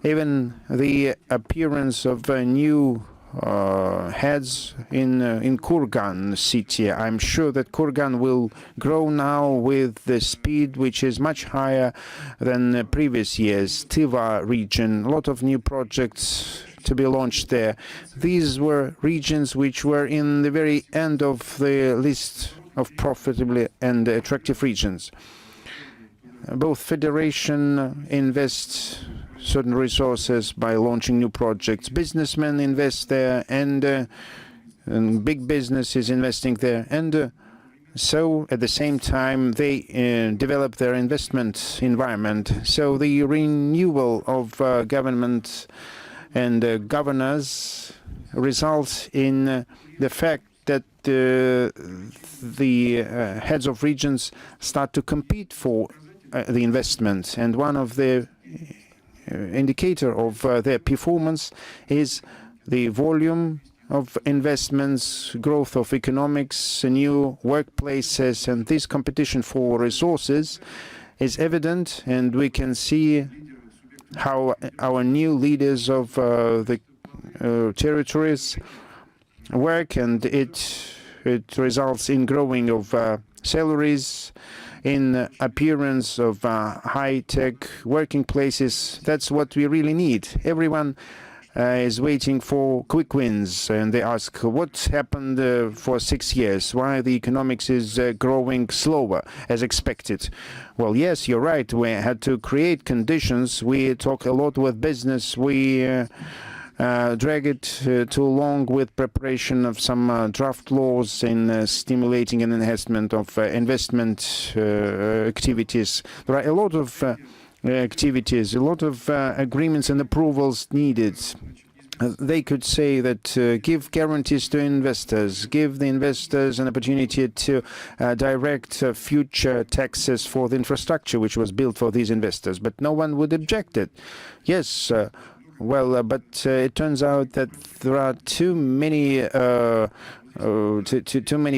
Even the appearance of new heads in Kurgan city. I'm sure that Kurgan will grow now with the speed which is much higher than previous years. Tiva region, a lot of new projects to be launched there. These were regions which were in the very end of the list of profitable and attractive regions. Both federation invests certain resources by launching new projects. Businessmen invest there, and big business is investing there. And so at the same time, they develop their investment environment. So the renewal of government and governors results in the fact that the heads of regions start to compete for the investment. And one of the indicator of their performance is the volume of investments, growth of economics, new workplaces, and this competition for resources is evident, and we can see how our new leaders of the territories work, and it results in growing of salaries, in appearance of high-tech working places. That's what we really need. Everyone is waiting for quick wins, and they ask, what happened for 6 years? Why the economics is growing slower as expected? Well, yes, you're right. We had to create conditions. We talk a lot with business. We drag it too long with preparation of some draft laws in stimulating an enhancement of investment activities. There are a lot of activities, a lot of agreements and approvals needed. They could say that give guarantees to investors, give the investors an opportunity to direct future taxes for the infrastructure which was built for these investors, but no one would object it. Yes, but it turns out that there are too many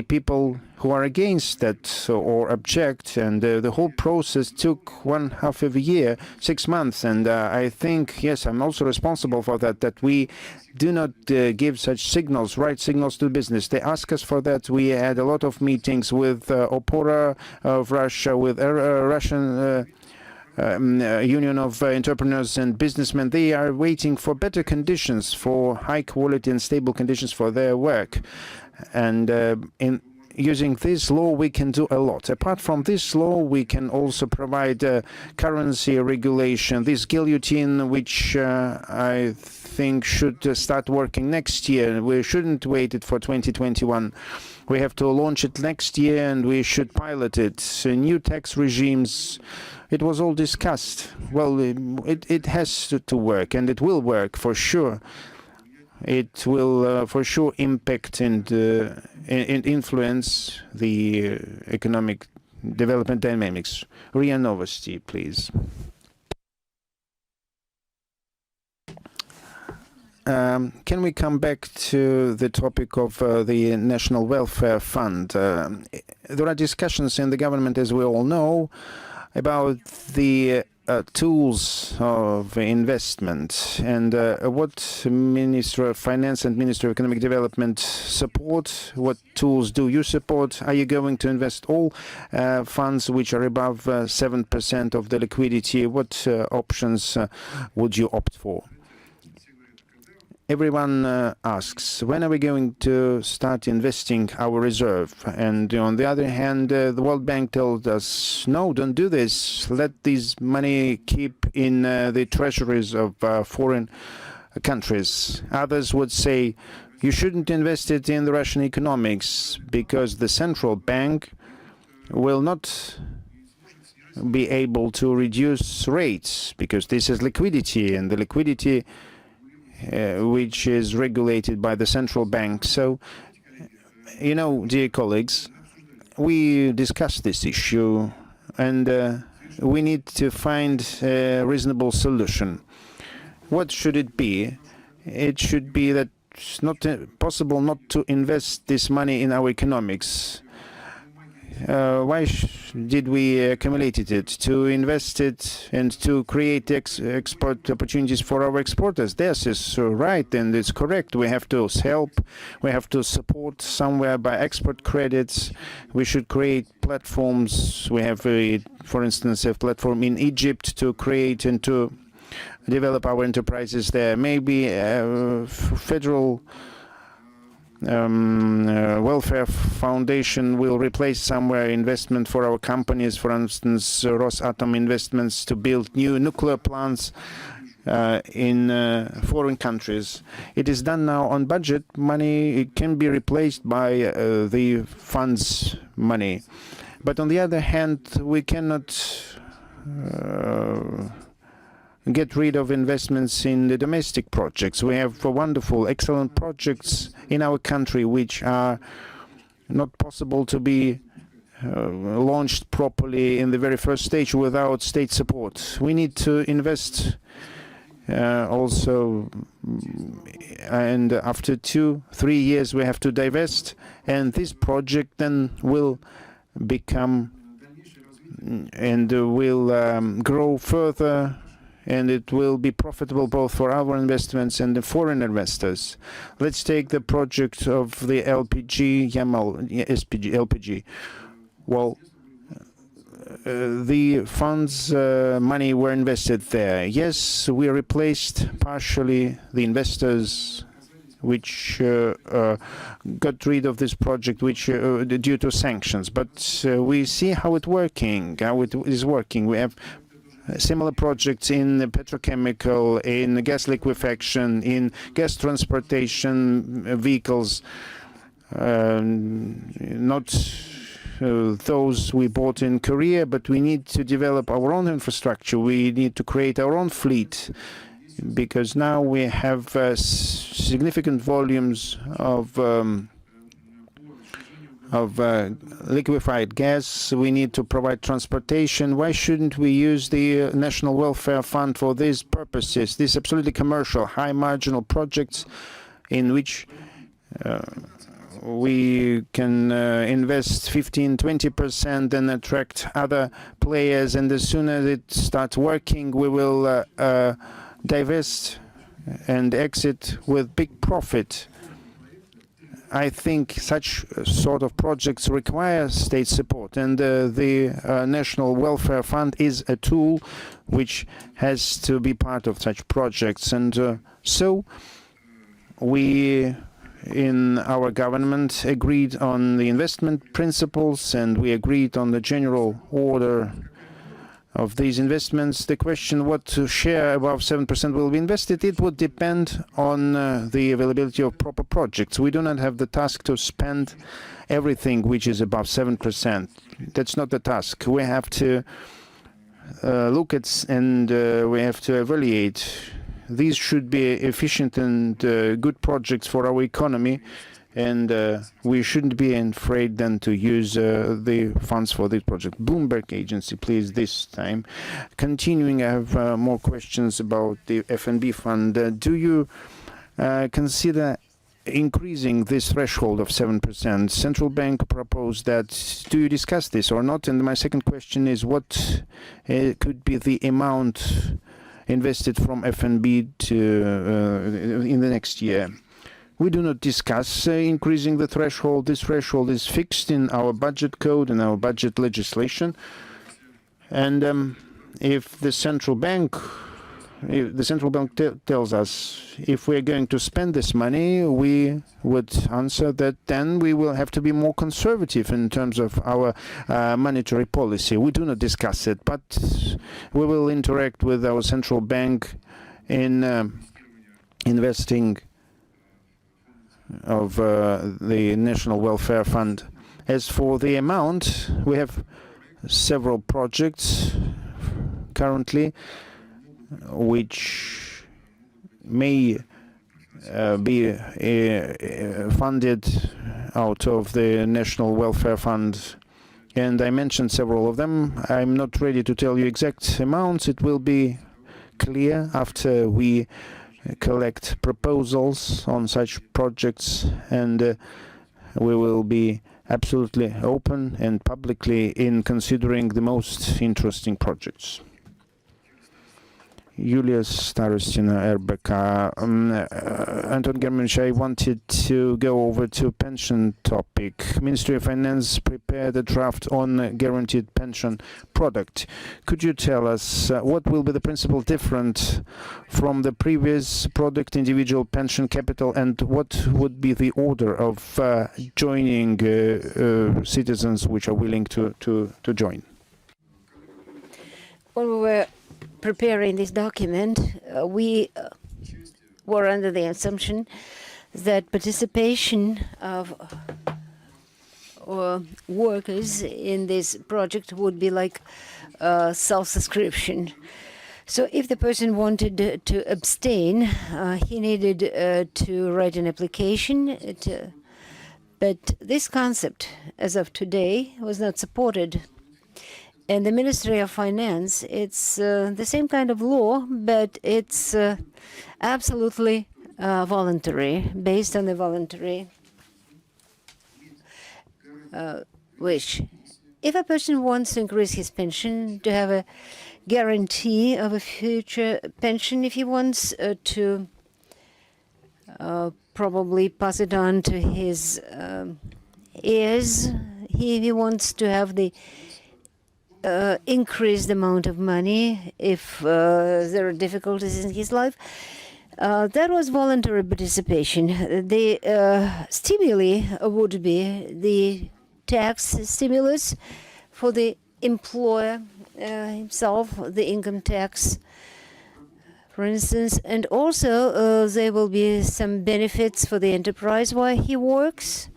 people who are against that or object, and the whole process took 1/2 of a year, 6 months, and I think, yes, I'm also responsible for that we do not give such signals, right signals to business. They ask us for that. We had a lot of meetings with Opora of Russia, with Russian Union of Entrepreneurs and Businessmen. They are waiting for better conditions, for high quality and stable conditions for their work. And in using this law, we can do a lot. Apart from this law, we can also provide currency regulation, this guillotine, which I think should start working next year. We shouldn't wait it for 2021. We have to launch it next year, and we should pilot it. So new tax regimes, it was all discussed. Well, it has to work, and it will work for sure. It will for sure impact and influence the economic development dynamics. RIA Novosti, please. Can we come back to the topic of the National Welfare Fund? There are discussions in the government, as we all know, about the tools of investment, and what Minister of Finance and Minister of Economic Development support. What tools do you support? Are you going to invest all funds which are above 7% of the liquidity? What options would you opt for? Everyone asks, when are we going to start investing our reserve? And on the other hand, the World Bank told us, no, don't do this. Let this money keep in the treasuries of foreign countries. Others would say, you shouldn't invest it in the Russian economics because the central bank will not be able to reduce rates because this is liquidity, and the liquidity which is regulated by the central bank. So, you know, dear colleagues, we discussed this issue, and we need to find a reasonable solution. What should it be? It should be that it's not possible not to invest this money in our economics. Why did we accumulate it? To invest it and to create export opportunities for our exporters. This is right, and it's correct. We have to help, we have to support somewhere by export credits. We should create platforms. We have, for instance, a platform in Egypt to create and to develop our enterprises there. Maybe federal welfare foundation will replace somewhere investment for our companies, for instance Rosatom investments to build new nuclear plants in foreign countries. It is done now on budget money. It can be replaced by the fund's money, but on the other hand, we cannot get rid of investments in the domestic projects. We have wonderful, excellent projects in our country which are not possible to be launched properly in the very first stage without state support. We need to invest also, and after 2-3 years we have to divest, and this project then will become and will grow further, and it will be profitable both for our investments and the foreign investors. Let's take the project of the LPG, Yamal LPG. Well, the funds money were invested there. Yes, we replaced partially the investors which got rid of this project which due to sanctions, but we see how it is working. We have similar projects in petrochemical, in gas liquefaction, in gas transportation vehicles, not those we bought in Korea, but we need to develop our own infrastructure. We need to create our own fleet, because now we have significant volumes of liquefied gas. We need to provide transportation. Why shouldn't we use the National Welfare Fund for these purposes? These absolutely commercial, high marginal projects in which we can invest 15-20% and attract other players, and as soon as it starts working, we will divest and exit with big profit. I think such sort of projects require state support, and the National Welfare Fund is a tool which has to be part of such projects. And so we in our government agreed on the investment principles, and we agreed on the general order of these investments. The question what share above 7% will be invested, it would depend on the availability of proper projects. We do not have the task to spend everything which is above 7%. That's not the task. We have to look at and we have to evaluate. These should be efficient and good projects for our economy, and we shouldn't be afraid then to use the funds for this project. Bloomberg Agency, please, this time. Continuing, I have more questions about the FNB fund. Do you consider increasing this threshold of 7%? Central Bank proposed that. Do you discuss this or not? And my second question is, what could be the amount invested from FNB to in the next year? We do not discuss increasing the threshold. This threshold is fixed in our budget code and our budget legislation. And if the central bank tells us if we're going to spend this money, we would answer that then we will have to be more conservative in terms of our monetary policy. We do not discuss it, but we will interact with our central bank in investing of the National Welfare Fund. As for the amount, we have several projects currently which may be funded out of the National Welfare Fund, and I mentioned several of them. I'm not ready to tell you exact amounts. It will be clear after we collect proposals on such projects, and we will be absolutely open and publicly in considering the most interesting projects. Julia Starostina, RBK. Anton Germanich, I wanted to go over to pension topic. Ministry of Finance prepared a draft on guaranteed pension product. Could you tell us what will be the principal difference from the previous product, individual pension capital, and what would be the order of joining citizens which are willing to join? When we were preparing this document, we were under the assumption that participation of workers in this project would be like self-subscription. So if the person wanted to abstain, he needed to write an application. But this concept, as of today, was not supported. And the Ministry of Finance, it's the same kind of law, but it's absolutely voluntary, based on the voluntary wish. If a person wants to increase his pension, to have a guarantee of a future pension, if he wants to probably pass it on to his heirs, he wants to have the increased amount of money if there are difficulties in his life. That was voluntary participation. The stimuli would be the tax stimulus for the employer himself the income tax, for instance, and also there will be some benefits for the enterprise while he works.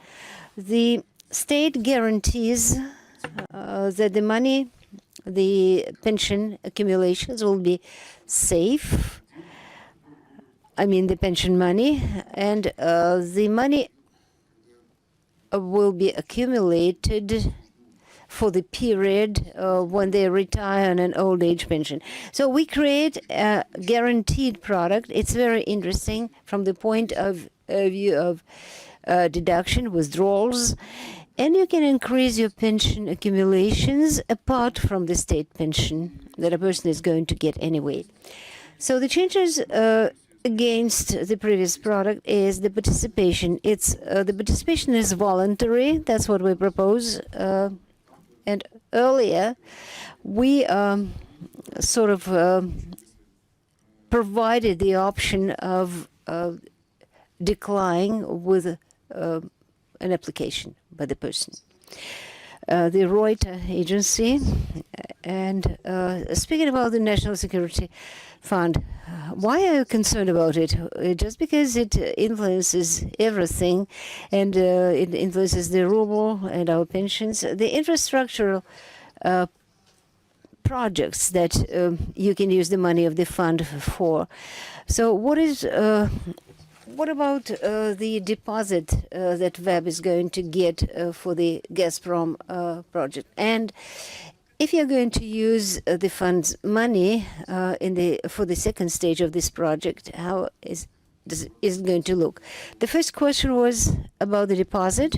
The state guarantees that the money, the pension accumulations will be safe. I mean the pension money, and the money will be accumulated for the period when they retire on an old age pension. So we create a guaranteed product. It's very interesting from the point of view of deduction, withdrawals, and you can increase your pension accumulations apart from the state pension that a person is going to get anyway. So the changes against the previous product is the participation. It's the participation is voluntary. That's what we propose. And earlier, we sort of provided the option of decline with an application by the person. The Reuters agency, and speaking about the National Security Fund, why are you concerned about it? Just because it influences everything, and it influences the ruble and our pensions, the infrastructural projects that you can use the money of the fund for. So what about the deposit that VEB is going to get for the Gazprom project? And if you're going to use the fund's money for the second stage of this project, how is it going to look? The first question was about the deposit.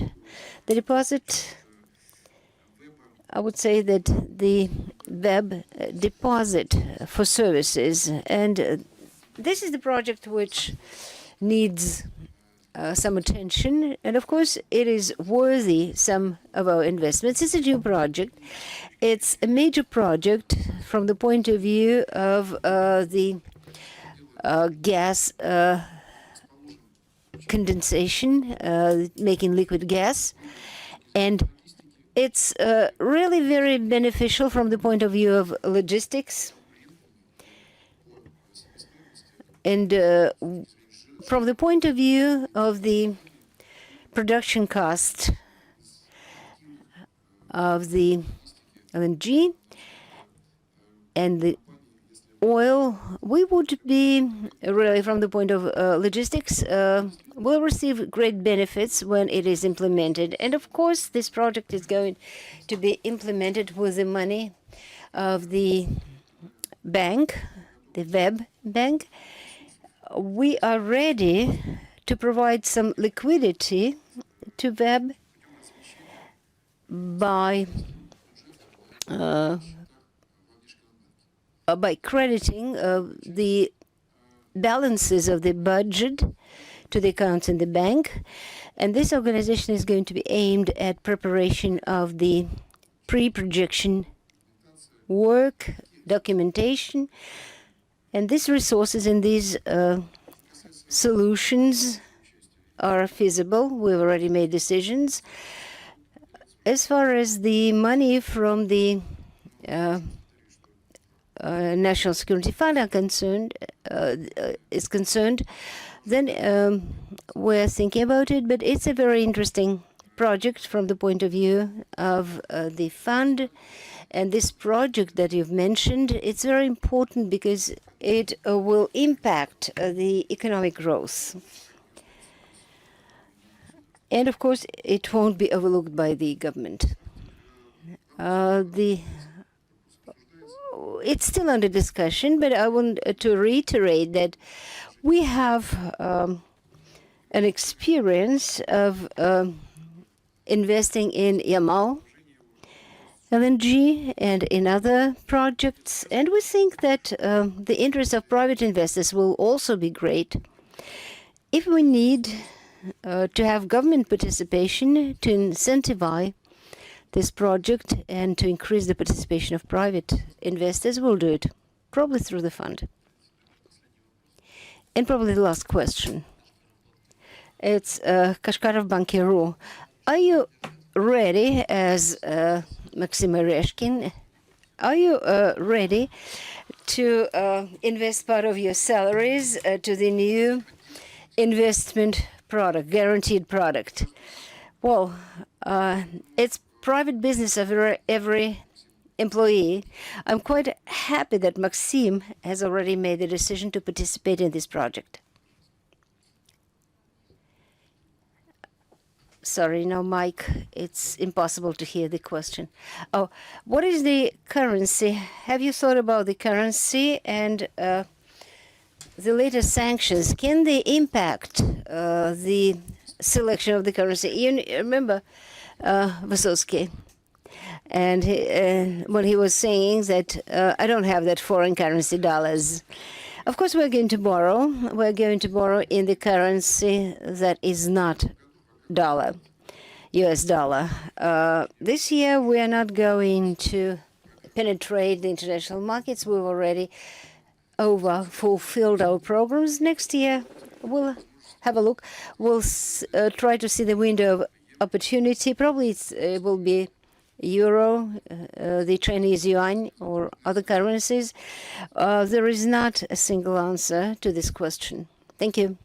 The deposit, I would say that the VEB deposit for services, and this is the project which needs some attention, and of course it is worthy some of our investments. It's a new project. It's a major project from the point of view of the gas condensation, making liquid gas, and it's really very beneficial from the point of view of logistics, and from the point of view of the production cost of the LNG and the oil, we would be really, from the point of logistics, will receive great benefits when it is implemented. And of course, this project is going to be implemented with the money of the bank, the VEB bank. We are ready to provide some liquidity to VEB by crediting the balances of the budget to the accounts in the bank. And this organization is going to be aimed at preparation of the pre-projection work, documentation, and these resources and these solutions are feasible. We've already made decisions. As far as the money from the National Security Fund is concerned, then we're thinking about it, but it's a very interesting project from the point of view of the fund. And this project that you've mentioned, it's very important because it will impact the economic growth. And of course, it won't be overlooked by the government. It's still under discussion, but I want to reiterate that we have an experience of investing in Yamal LNG and in other projects, and we think that the interest of private investors will also be great. If we need to have government participation to incentivize this project and to increase the participation of private investors, we'll do it, probably through the fund. And probably the last question. It's Kashkarov Bankiru. Are you ready, as Maxim Oreshkin Are you ready to invest part of your salaries to the new investment product, guaranteed product? Well, it's private business of every employee. I'm quite happy that Maxim has already made the decision to participate in this project. Sorry, no mic. It's impossible to hear the question. Oh, what is the currency? Have you thought about the currency and the latest sanctions? Can they impact the selection of the currency? You remember Vysotsky? And when he was saying that I don't have that foreign currency dollars. Of course, we're going to borrow. We're going to borrow in the currency that is not dollar, US dollar. This year, we are not going to penetrate the international markets. We've already fulfilled our programs. Next year, we'll have a look. We'll try to see the window of opportunity. Probably it will be euro, the Chinese yuan, or other currencies. There is not a single answer to this question. Thank you.